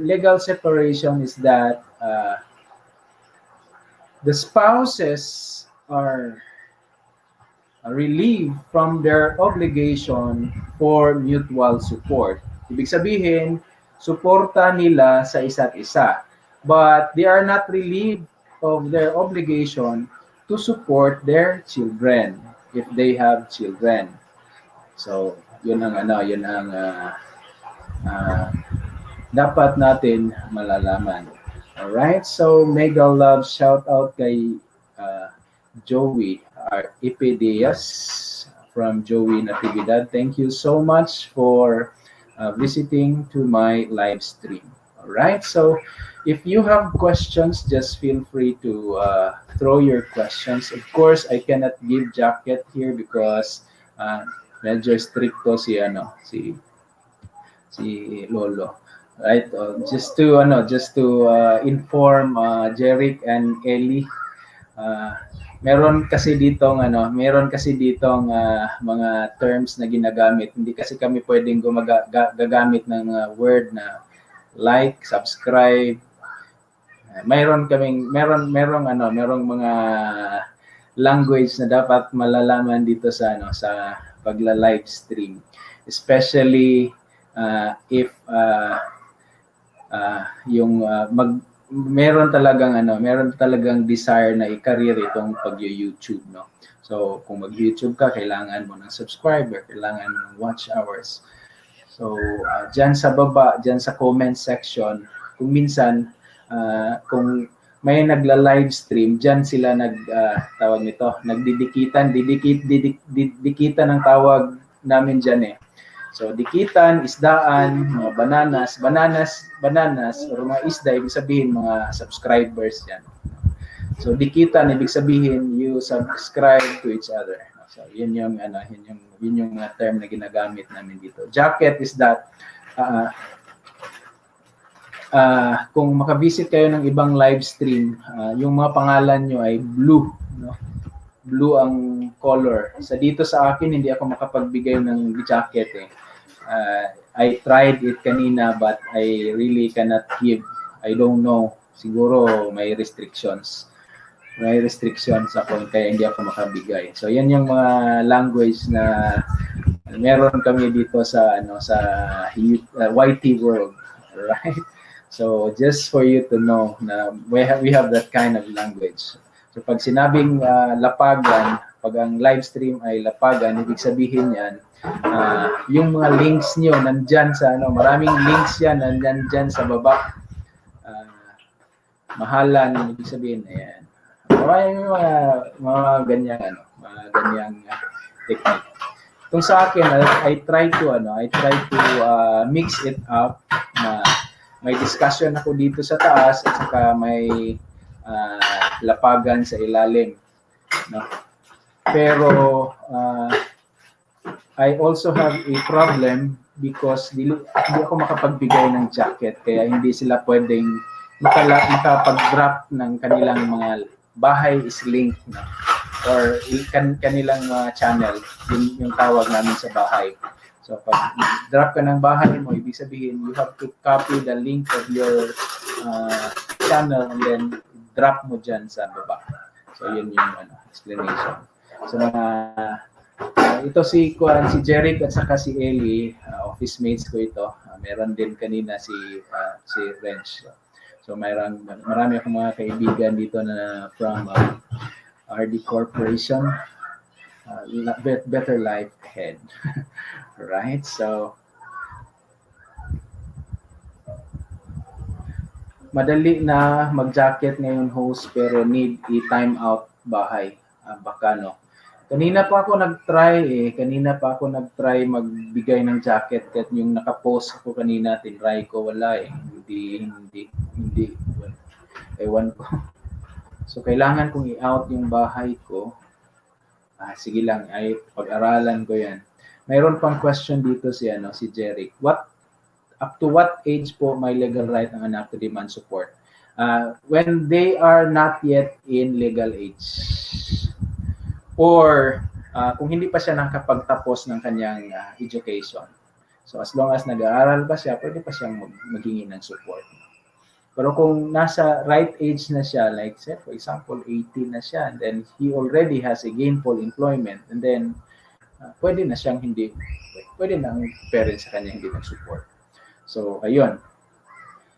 legal separation is that the spouses are relieved from their obligation for mutual support. Ibig sabihin, suporta nila sa isa't isa. But they are not relieved of their obligation to support their children if they have children. So, yun ang dapat natin malalaman. Alright, so mega love shout out kay Joey Ipedias from Joey Natividad. Thank you so much for visiting to my live stream. Alright, so if you have questions, just feel free to throw your questions. Of course, I cannot give jacket here because medyo stricto si Lolo. Right, just to inform Jeric and Ellie, meron kasi ditong mga terms na ginagamit. Hindi kasi kami pwedeng gagamit ng word na like, subscribe. Merong mga language na dapat malalaman dito sa pagla-live stream, especially if meron talagang desire na i-career itong pag-YouTube, no. So kung mag-YouTube ka, kailangan mo ng subscriber, kailangan mo ng watch hours. So diyan sa baba, diyan sa comment section, kung minsan kung may nagla-live stream, diyan sila nagdidikitan ng tawag namin diyan eh. So, dikitan, isdaan, mga bananas, or mga isda, ibig sabihin mga subscribers yan. So, dikitan, ibig sabihin you subscribe to each other. So, yun yung term na ginagamit namin dito. Jacket is that, kung makavisit kayo ng ibang live stream, yung mga pangalan nyo ay blue, no? Blue ang color. Dito sa akin, hindi ako makapagbigay ng jacket eh. I tried it kanina but I really cannot give. I don't know. Siguro may restrictions. May restrictions ako kaya hindi ako makabigay. So yan yung mga language na meron kami dito sa YT world, right? So just for you to know na we have that kind of language. So pag sinabing lapagan, pag ang live stream ay lapagan, ibig sabihin yan, yung mga links nyo nandyan sa maraming links yan nandyan sa baba. Mahalan, ibig sabihin, ayan. Mga ganyang technique. Itong sa akin, I try to mix it up. May discussion ako dito sa taas at saka may lapagan sa ilalim, no? Pero I also have a problem because hindi ako makapagbigay ng jacket kaya hindi sila pwedeng makapag-drop ng kanilang mga bahay is linked, no? Or kanilang channel, yung tawag namin sa bahay. So pag drop ka ng bahay mo, ibig sabihin you have to copy the link of your channel and then drop mo dyan sa baba. So yun yung explanation. So ito si Jeric at saka si Ellie, of office mates ko ito. Meron din kanina si Rench. So marami akong mga kaibigan dito na from RD Corporation. Better life ahead. Right? So madali na mag-jacket ngayon, host, pero need i-time out bahay. Baka no. Kanina pa ako nag-try magbigay ng jacket kahit yung naka-post ako kanina, tinry ko, wala eh. Hindi. Ewan ko. So, kailangan kong i-out yung bahay ko. Sige lang, ay pag-aralan ko yan. Mayroon pang question dito si Jeric. Up to what age po may legal right ang anak to demand support? When they are not yet in legal age. Or kung hindi pa siya nakapagtapos ng kanyang education. So as long as nag-aaral pa siya, pwede pa siyang maghingi ng support. Pero kung nasa right age na siya, like say for example 18 na siya, and then he already has a gainful employment, and then pwede na ang parents sa kanya hindi mag-support. So ayun.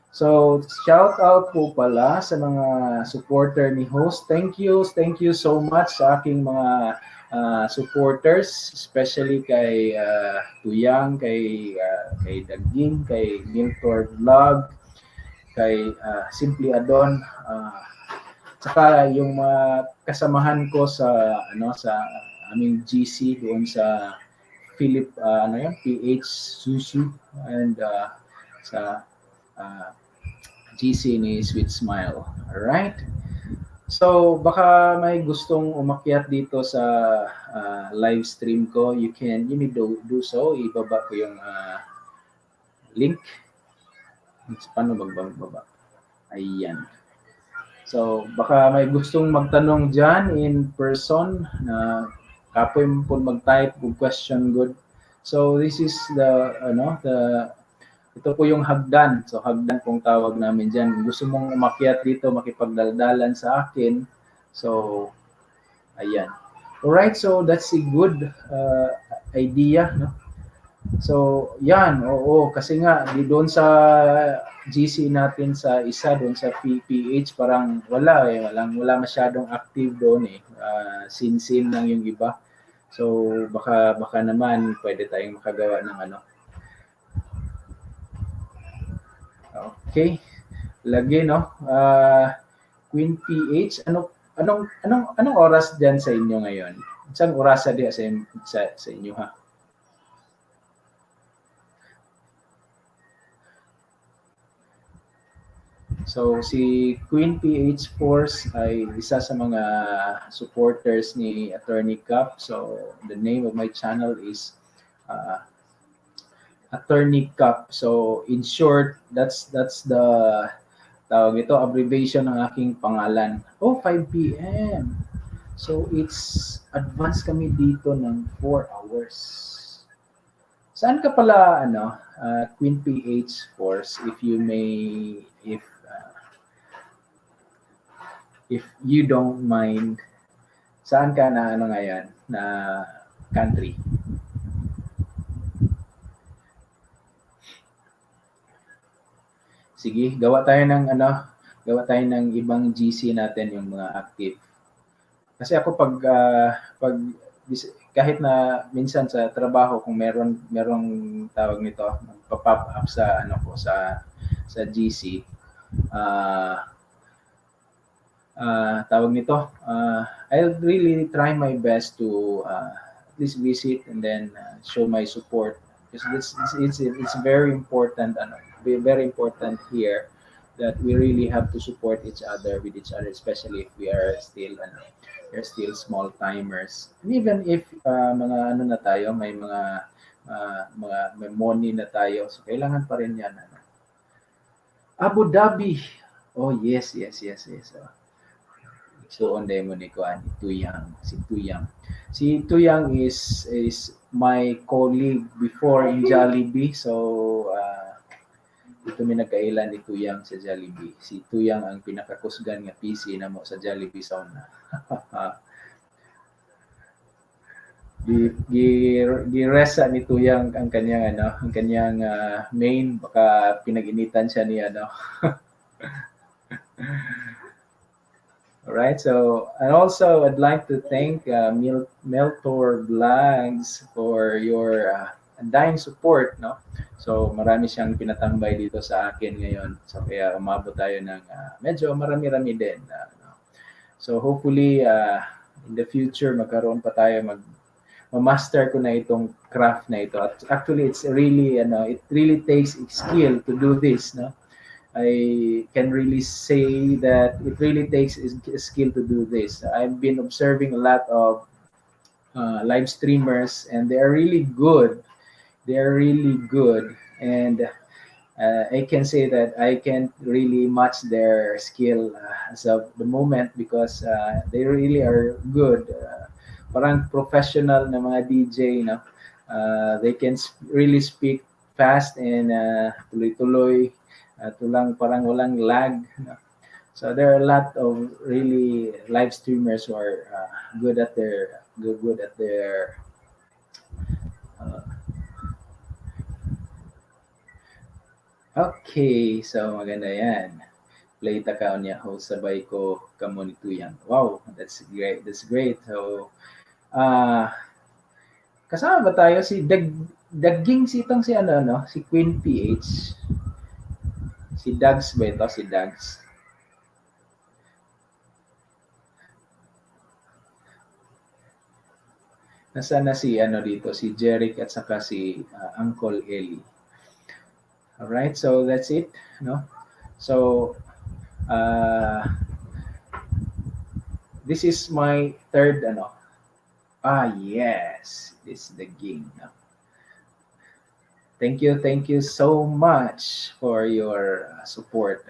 So, shout out po pala sa mga supporter ni host. Thank you so much sa aking mga supporters, especially kay Tuyang, kay Daging, kay Miltor Vlog, kay Simply Adon, saka yung mga kasamahan ko sa aming GC doon sa Philip PH Susu, and sa GC ni Sweet Smile. Alright? So, baka may gustong umakyat dito sa live stream ko. You may do so. Ibaba ko yung link. Paano magbaba? Ayan. So, baka may gustong magtanong dyan in person na kapoy mo po mag-type kung question good. So, this is ito po yung hagdan. So, hagdan pong tawag namin dyan. Kung gusto mong umakyat dito, makipagdaldalan sa akin. So, ayan. Alright, so that's a good idea. No? So, yan. Oo, kasi nga, doon sa GC natin sa isa, doon sa PPH, parang wala masyadong active doon eh. Sin-sin lang yung iba. So, baka naman, pwede tayong makagawa ng Okay. Lagi Queen PH, anong oras diyan sa inyo ngayon? Isang orasa diya sa inyo ha. So si Queen PH Force ay isa sa mga supporters ni Attorney Cap. So the name of my channel is Attorney Cap. So in short, that's the tawag ito, abbreviation ng aking pangalan. 5 p.m. So it's advance kami dito ng 4 hours. Saan ka pala Queen PH Force, if you don't mind, saan ka na ngayon na country? Sige, gawa tayo ng ibang GC natin, yung mga active. Kasi ako pag kahit na minsan sa trabaho kung merong tawag nito, pop up sa sa GC, tawag nito, I'll really try my best to at least visit and then show my support, because it's very important very important here that we really have to support each other, especially if we are still small timers. And even if mga na tayo, may mga may money na tayo, so kailangan pa rin yan. Abu Dhabi. Oh yes. So on demo ni ko si Tuyang is my colleague before in Jollibee. So ito may nagkailan ni Tuyang sa Jollibee. Si Tuyang ang pinakakusgan nga PC na mo sa Jollibee sauna. Giresa ni Tuyang ang kanyang ang kanyang main, baka pinag-initan siya ni Alright, so and also I'd like to thank Meltor Vlogs for your undying support, no? So marami siyang pinatambay dito sa akin ngayon. So kaya umabot tayo ng medyo marami-rami din. No? So hopefully in the future magkaroon pa tayo ma-master ko na itong craft na ito. Actually it's really it really takes skill to do this, no? I can really say that it really takes a skill to do this. I've been observing a lot of live streamers, and they are really good. They are really good, and I can say that I can't really match their skill as of the moment because they really are good. Parang professional na mga DJ, no? They can really speak fast and tuloy-tuloy. Tulang parang walang lag. So there are a lot of really live streamers who are good at their okay, so maganda yan. Play account niya host sabay ko kamo ni Tuyang. Wow, that's great. That's great. So kasama ba tayo si Dagging sitong si si Queen PH. Si Dags ba ito? Si Dags. Nasaan na si dito? Si Jeric at saka si Uncle Eli. Alright, so that's it. No? So, this is my third yes. This is the game. No? Thank you so much for your support.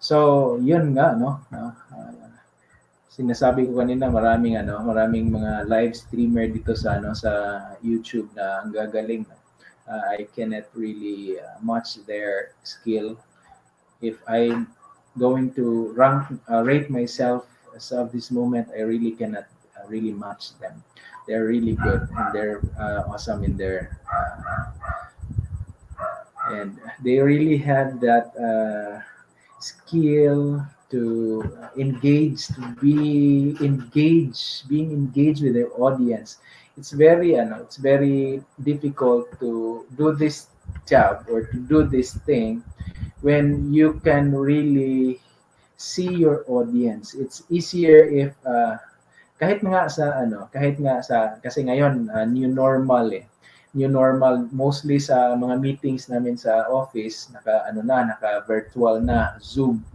So, yun nga, no? Sinasabi ko kanina, maraming mga live streamer dito sa YouTube na ang gagaling. I cannot really match their skill. If I'm going to rate myself as of this moment, I really cannot really match them. They're really good and they're awesome in their and they really have that skill to engage, being engaged with their audience. It's very difficult to do this job or to do this thing when you can really see your audience. It's easier if kahit nga sa kasi ngayon new normal mostly sa mga meetings namin sa office naka virtual na Zoom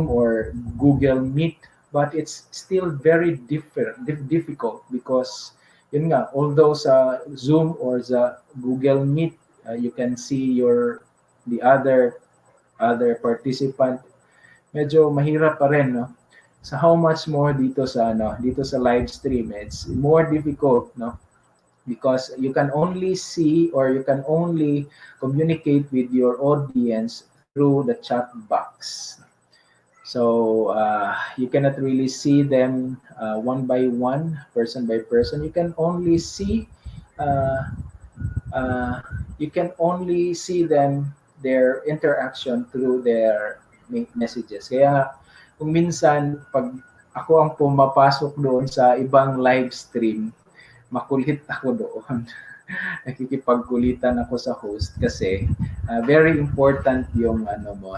or Google Meet, but it's still very difficult because yun nga, although sa Zoom or sa Google Meet you can see the other participant, medyo mahirap pa rin, no? So how much more dito sa live stream, it's more difficult, no? Because you can only see or you can only communicate with your audience through the chat box. So you cannot really see them one by one, person by person. You can only see them, their interaction through their messages. Kaya kung minsan pag ako ang pumapasok doon sa ibang live stream, makulit ako doon. Nakikipagkulitan ako sa host kasi very important yung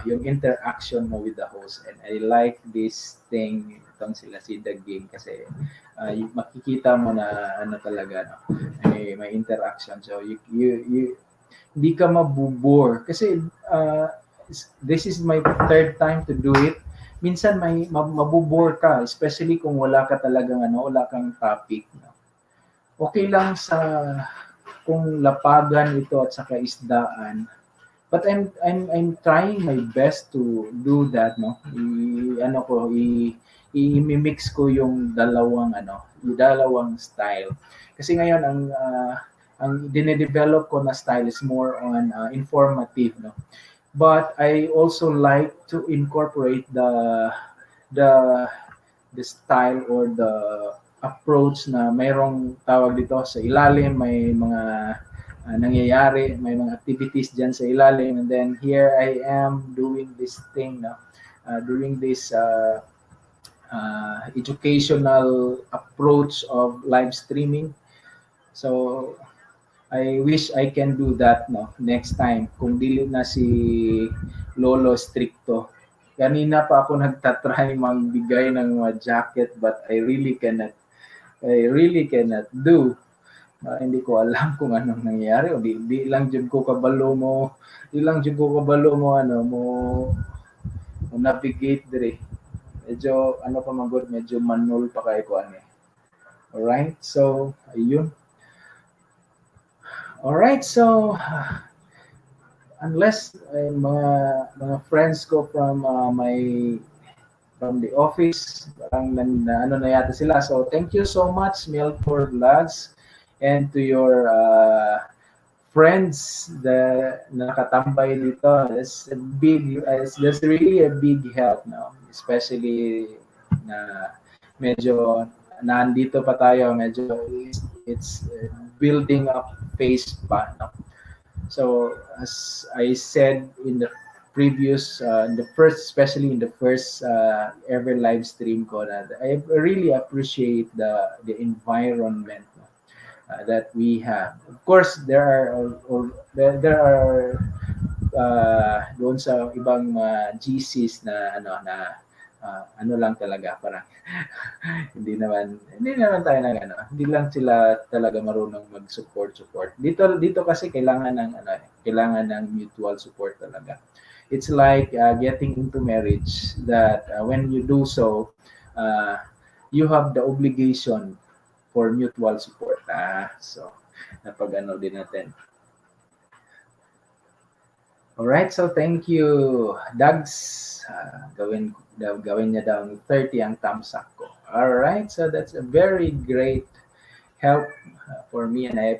yung interaction mo with the host, and I like this thing itong sila si The Game kasi makikita mo na talaga may interaction, so you hindi ka mabubore kasi this is my third time to do it. Minsan may mabubore ka, especially kung wala kang topic, no? Okay lang kung lapagan ito at saka isdaan, but I'm trying my best to do that, no? I-mix ko yung dalawang style. Kasi ngayon ang dine-develop ko na style is more on informative, no? But I also like to incorporate the style or approach na mayroong tawag dito sa ilalim, may mga nangyayari, may mga activities dyan sa ilalim, and then here I am doing this thing, no? Doing this educational approach of live streaming. So I wish I can do that, no, next time kung dili na si Lolo stricto. Kanina pa ako nagtatry magbigay ng mga jacket, but I really cannot do. Hindi ko alam kung anong nangyayari, o di lang jud ko kabalo mo navigate dire. Medyo ano pa magod, medyo manual pa kay ko ani. Alright, so ayun. Alright, so unless mga friends ko from the office, parang ano na yata sila. So thank you so much, Milford Vlogs, and to your friends that nakatambay dito. That's really a big help, no? Especially na medyo nandito pa tayo, medyo it's building up phase pa, no? So as I said in the previous, especially in the first ever live stream ko, that I really appreciate the environment, no, that we have. Of course, there are doon sa ibang GCs na ano lang talaga, parang hindi naman tayo hindi lang sila talaga marunong mag-support. Dito kasi kailangan ng mutual support talaga. It's like getting into marriage, that when you do so, you have the obligation for mutual support. So napag-ano din natin. Alright, so thank you, Dags. Gawin niya daw 30 ang thumbs up ko. Alright, so that's a very great help for me, and I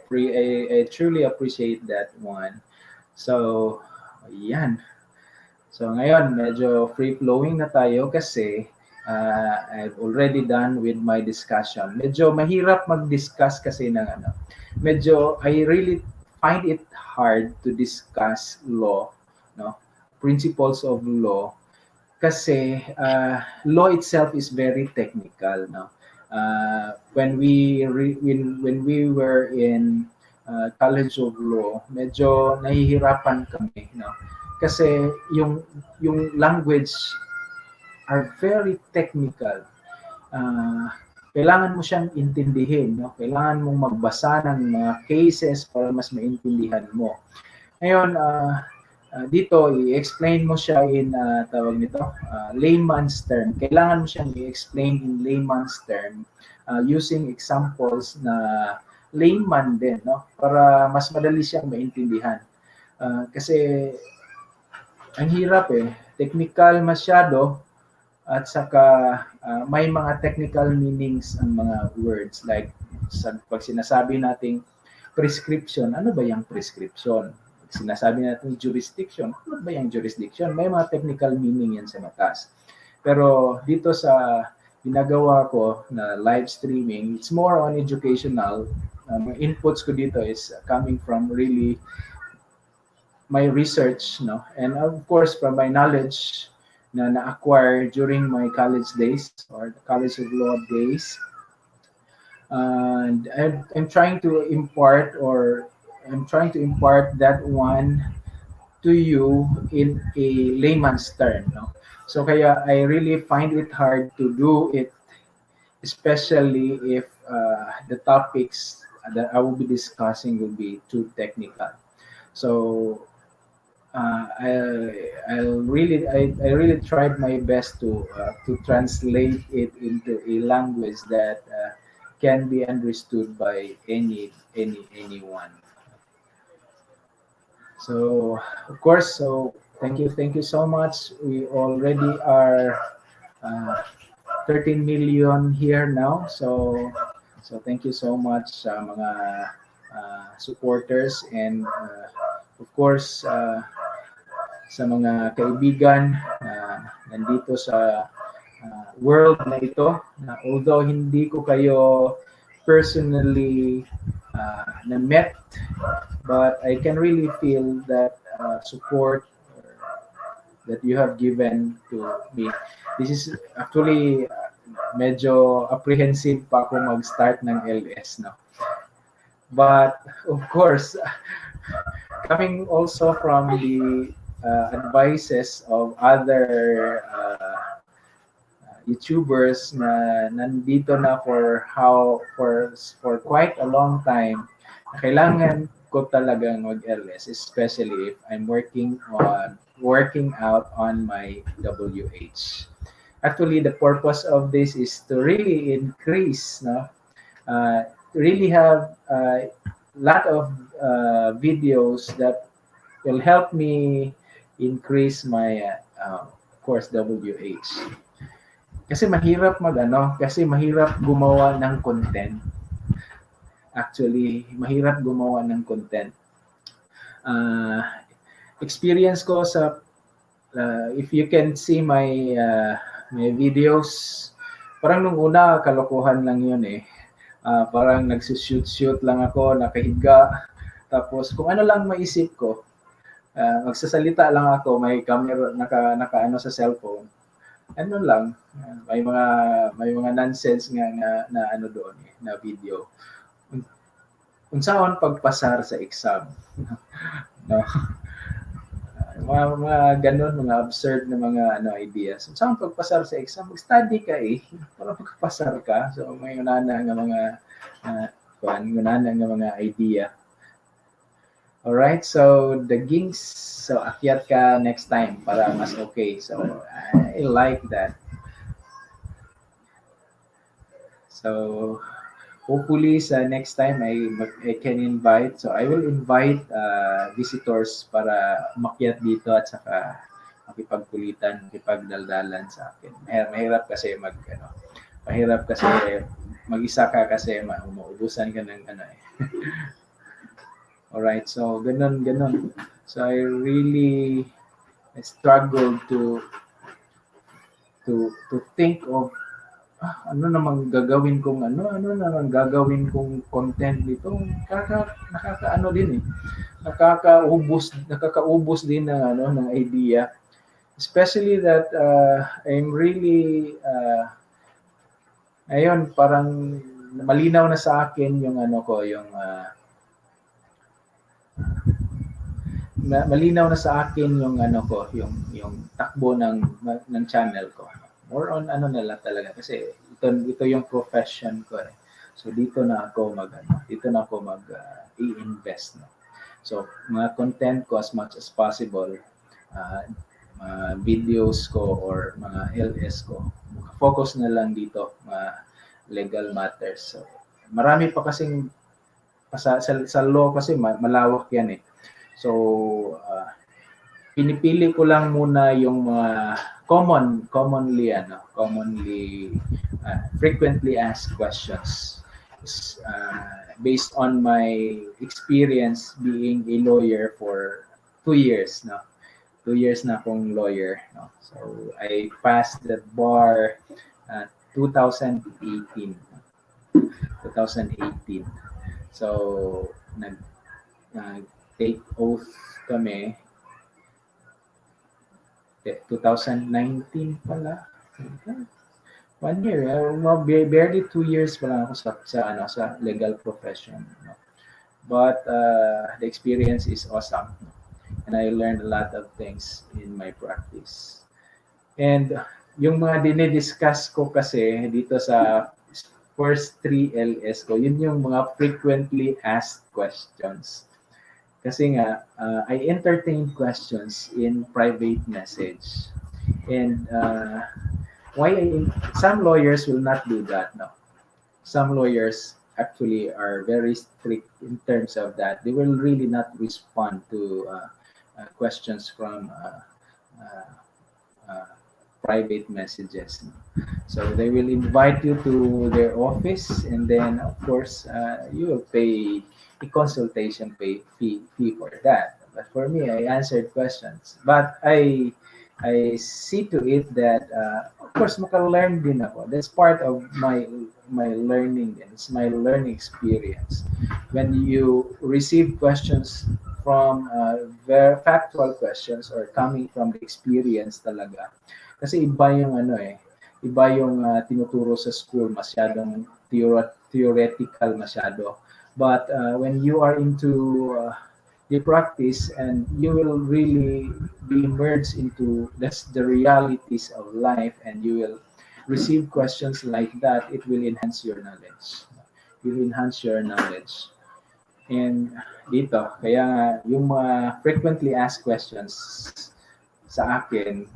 truly appreciate that one. So, ayan. So ngayon, medyo free-flowing na tayo kasi I've already done with my discussion. Medyo mahirap mag-discuss kasi ng I really find it hard to discuss law, no, principles of law, kasi law itself is very technical, no. When we were in College of Law, medyo nahihirapan kami, no, kasi yung language are very technical. Kailangan mo siyang intindihin, no? Kailangan mong magbasa ng mga cases para mas maintindihan mo. Ngayon, dito, i-explain mo siya in, layman's term. Kailangan mo siyang i-explain in layman's term using examples na layman din, no? Para mas madali siyang maintindihan. Kasi, ang hirap technical masyado, at saka may mga technical meanings ang mga words, like pag sinasabi nating prescription, ano ba yung prescription? Sinasabi natin jurisdiction, ano ba yung jurisdiction? May mga technical meaning yan sa batas. Pero dito sa ginagawa ko na live streaming, it's more on educational. Inputs ko dito is coming from really my research, no, and of course from my knowledge na na-acquire during my college days or the College of Law days. And I'm trying to impart that one to you in a layman's term, no? So kaya I really find it hard to do it, especially if the topics that I will be discussing will be too technical. So I really tried my best to translate it into a language that can be understood by anyone. So of course, so thank you so much. We already are 13 million here now. So thank you so much sa mga supporters, and of course sa mga kaibigan nandito sa world na ito, na although hindi ko kayo personally na-met, but I can really feel that support that you have given to me. This is actually medyo apprehensive pa ako mag-start ng LS, no? But of course, coming also from the advices of other YouTubers na nandito na for quite a long time, kailangan ko talagang mag-LS, especially if I'm working out on my WH. Actually, the purpose of this is to really increase, no? Really have a lot of videos that will help me increase my, of course, WH. Kasi mahirap mahirap gumawa ng content. Actually, mahirap gumawa ng content. Experience ko sa, if you can see my videos, parang nung una, kalokohan lang yun eh. Parang nagsushoot lang ako, nakahiga. Tapos kung ano lang maisip ko, magsasalita lang ako, may camera, naka sa cellphone. Ano lang, may mga nonsense nga na ano doon eh, na video. Unsaon pagpasar sa exam. No? Mga ganun, mga absurd na mga ideas. Unsaon pagpasar sa exam, mag-study ka eh, para magpasar ka. So may unana nga mga idea. Alright, so the ginks, so akyat ka next time para mas okay. So I like that. So hopefully sa next time I can invite. So I will invite visitors para makyat dito at saka makipagkulitan, makipagdaldalan sa akin. Mahirap kasi mahirap kasi mag-isa ka kasi mauubusan ka ng eh. Alright, so ganun. So I really struggled to think of ano namang gagawin kong content dito. Nakakaano din eh. Nakakaubos din ng idea. Especially that I'm really ayun, parang malinaw na sa akin yung malinaw na sa akin yung yung takbo ng channel ko. More on na lang talaga kasi ito yung profession ko eh. So dito na ako i-invest, no. So mga content ko as much as possible, videos ko or mga LS ko, focus na lang dito mga legal matters. So marami pa kasing sa law kasi malawak yan eh. So, pinipili ko lang muna yung mga commonly frequently asked questions. Based on my experience being a lawyer for 2 years, no? 2 years na akong lawyer, no? So, I passed the bar 2018. So, take oath kami 2019 pala. 1 year, barely 2 years pa lang ako sa legal profession, no? But the experience is awesome, and I learned a lot of things in my practice. And yung mga dinidiscuss ko kasi dito sa first 3 LS ko, yun yung mga frequently asked questions. Kasi nga, I entertain questions in private message. And some lawyers will not do that, no? Some lawyers actually are very strict in terms of that. They will really not respond to questions from private messages. So they will invite you to their office, and then of course you will pay a consultation fee for that. But for me, I answered questions. But I see to it that of course, maka-learn din ako. That's part of my learning din. It's my learning experience. When you receive questions from very factual questions or coming from the experience talaga. Kasi iba yung iba yung tinuturo sa school, masyadong theoretical masyado. But when you are into the practice and you will really be immersed into the realities of life and you will receive questions like that, it will enhance your knowledge. It will enhance your knowledge. And dito, kaya nga, yung mga frequently asked questions sa akin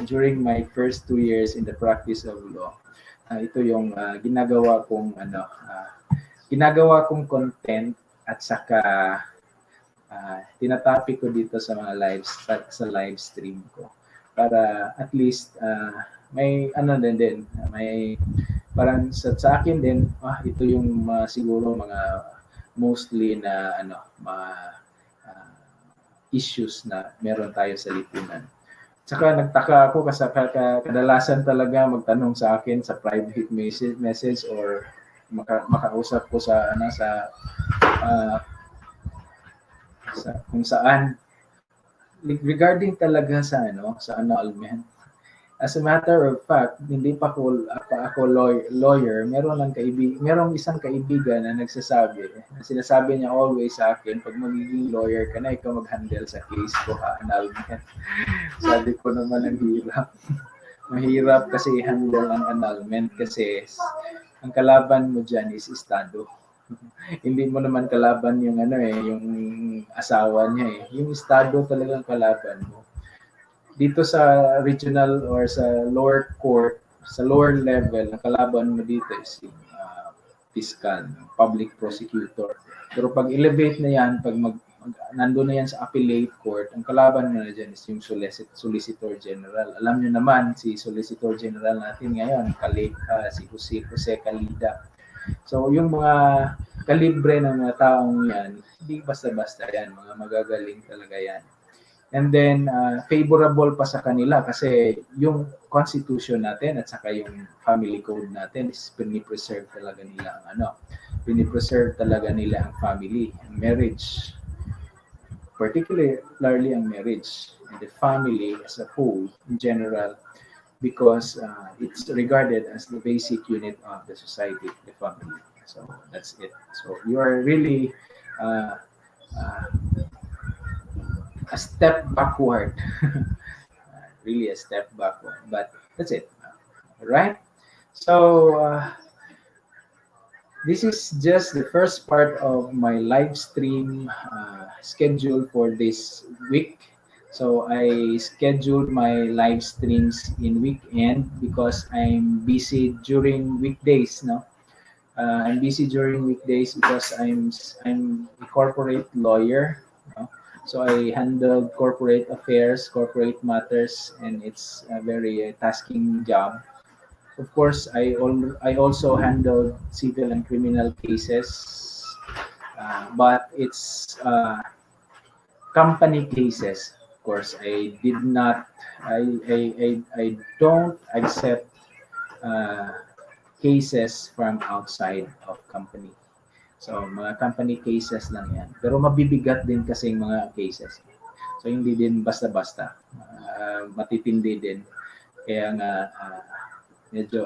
during my first 2 years in the practice of law, ito yung ginagawa kong content at saka tinatopic ko dito sa mga sa live stream ko para at least may may parang sa akin din ito yung siguro mga mostly na issues na meron tayo sa lipunan. Tsaka nagtaka ako kasi kadalasan talaga magtanong sa akin sa private message or makausap ko sa kung saan regarding talaga sa annulment. As a matter of fact, hindi pa ako lawyer, merong isang kaibigan na sinasabi niya always sa akin, pag magiging lawyer ka na, ikaw mag-handle sa case ko, annulment. Sabi ko naman, ang hirap. Mahirap kasi i-handle ang annulment kasi ang kalaban mo dyan is estado. Hindi mo naman kalaban yung yung asawa niya Yung estado talagang kalaban mo. Dito sa regional or sa lower court, sa lower level, ang kalaban mo dito is yung fiscal, public prosecutor. Pero pag elevate na yan, pag nandun na yan sa appellate court, ang kalaban mo na dyan is yung Solicitor General. Alam nyo naman, si Solicitor General natin ngayon, si Jose Calida. So, yung mga kalibre ng mga taong yan, hindi basta-basta yan, mga magagaling talaga yan. And then, favorable pa sa kanila kasi yung constitution natin at saka yung family code natin is pinipreserve talaga nila pinipreserve talaga nila ang family, ang marriage. Particularly ang marriage and the family as a whole in general because it's regarded as the basic unit of the society, the family. So, that's it. So, you are really a step backward. Really a step backward. But that's it. All right? So, this is just the first part of my live stream schedule for this week. So, I scheduled my live streams in weekend because I'm busy during weekdays. I'm busy during weekdays because I'm a corporate lawyer. So I handle corporate affairs, corporate matters, and it's a very tasking job. Of course, I also handle civil and criminal cases, but it's company cases. Of course, I don't accept cases from outside of company. So, mga company cases lang yan. Pero mabibigat din kasi mga cases. So, hindi din basta-basta. Matitindi din. Kaya nga, medyo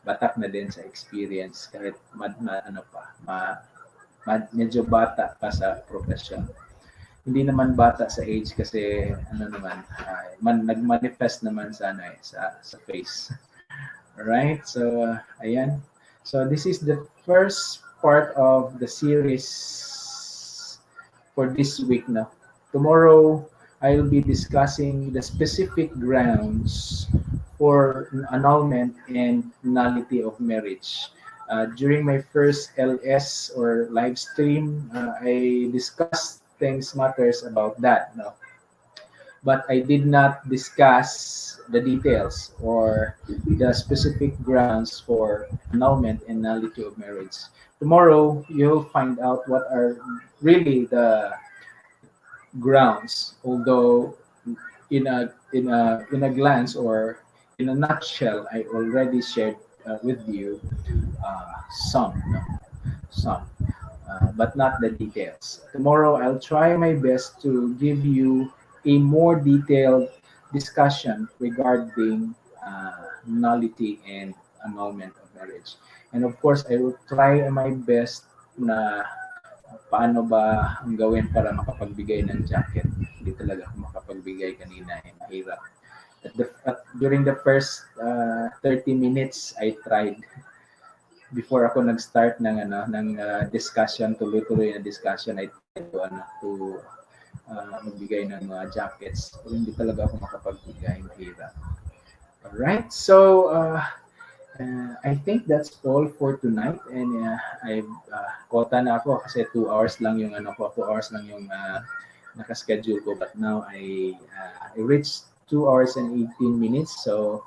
batak na din sa experience. Kahit medyo bata pa sa profession. Hindi naman bata sa age kasi nagmanifest naman sa face. Alright? So, ayan. So this is the first part of the series for this week now. Tomorrow, I'll be discussing the specific grounds for annulment and nullity of marriage. During my first LS or live stream, I discussed matters about that. But I did not discuss the details or the specific grounds for annulment and nullity of marriage. Tomorrow, you'll find out what are really the grounds, although in a glance, or in a nutshell, I already shared with you some, no? Some, but not the details. Tomorrow, I'll try my best to give you a more detailed discussion regarding nullity and annulment of marriage. And of course, I will try my best na paano ba ang gawin para makapagbigay ng jacket. Hindi talaga ako makapagbigay kanina. Mahirap. During the first 30 minutes, I tried before ako nag-start ng discussion, tuloy-tuloy na discussion, I tried to magbigay ng mga jackets. Pero hindi talaga ako makapagbigay, mahirap. Alright, so I think that's all for tonight, and I've quota na ako kasi 2 hours lang yung 2 hours lang yung naka-schedule ko, but now I reached 2 hours and 18 minutes. So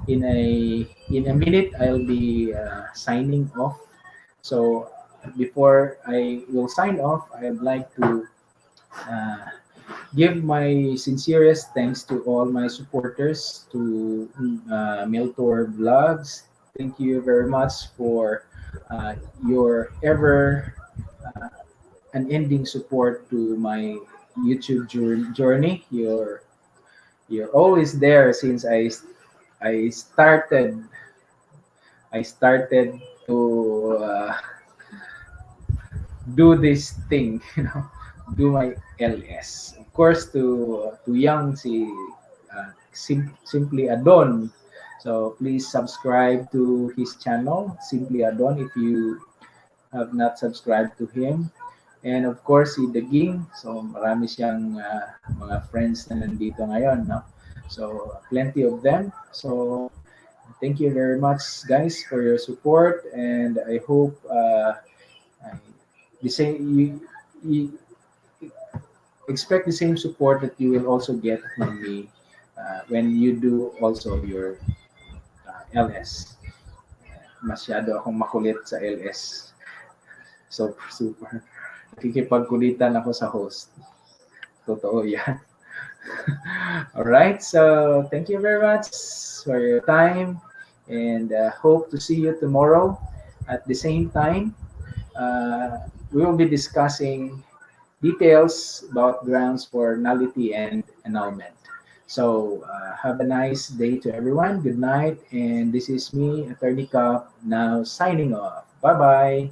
in a minute I'll be signing off. So before I will sign off, I'd like to give my sincerest thanks to all my supporters, to Miltor Vlogs. Thank you very much for your ever unending support to my YouTube journey. You're always there since I started to do this thing, do my LS. Of course, to Young, Simply Adon. So please subscribe to his channel, Simply Adon, if you have not subscribed to him. And of course, si Daging. So marami siyang mga friends na nandito ngayon, no? So plenty of them. So thank you very much, guys, for your support, and I hope the same you expect the same support that you will also get from me when you do also your LS. Masyado akong makulit sa LS. So super. Nakikipagkulitan ako sa host. Totoo yan. Alright, so thank you very much for your time, and hope to see you tomorrow at the same time. We will be discussing details about grounds for nullity and annulment. So have a nice day to everyone. Good night, and this is me, Attorney Cup, now signing off. Bye-bye.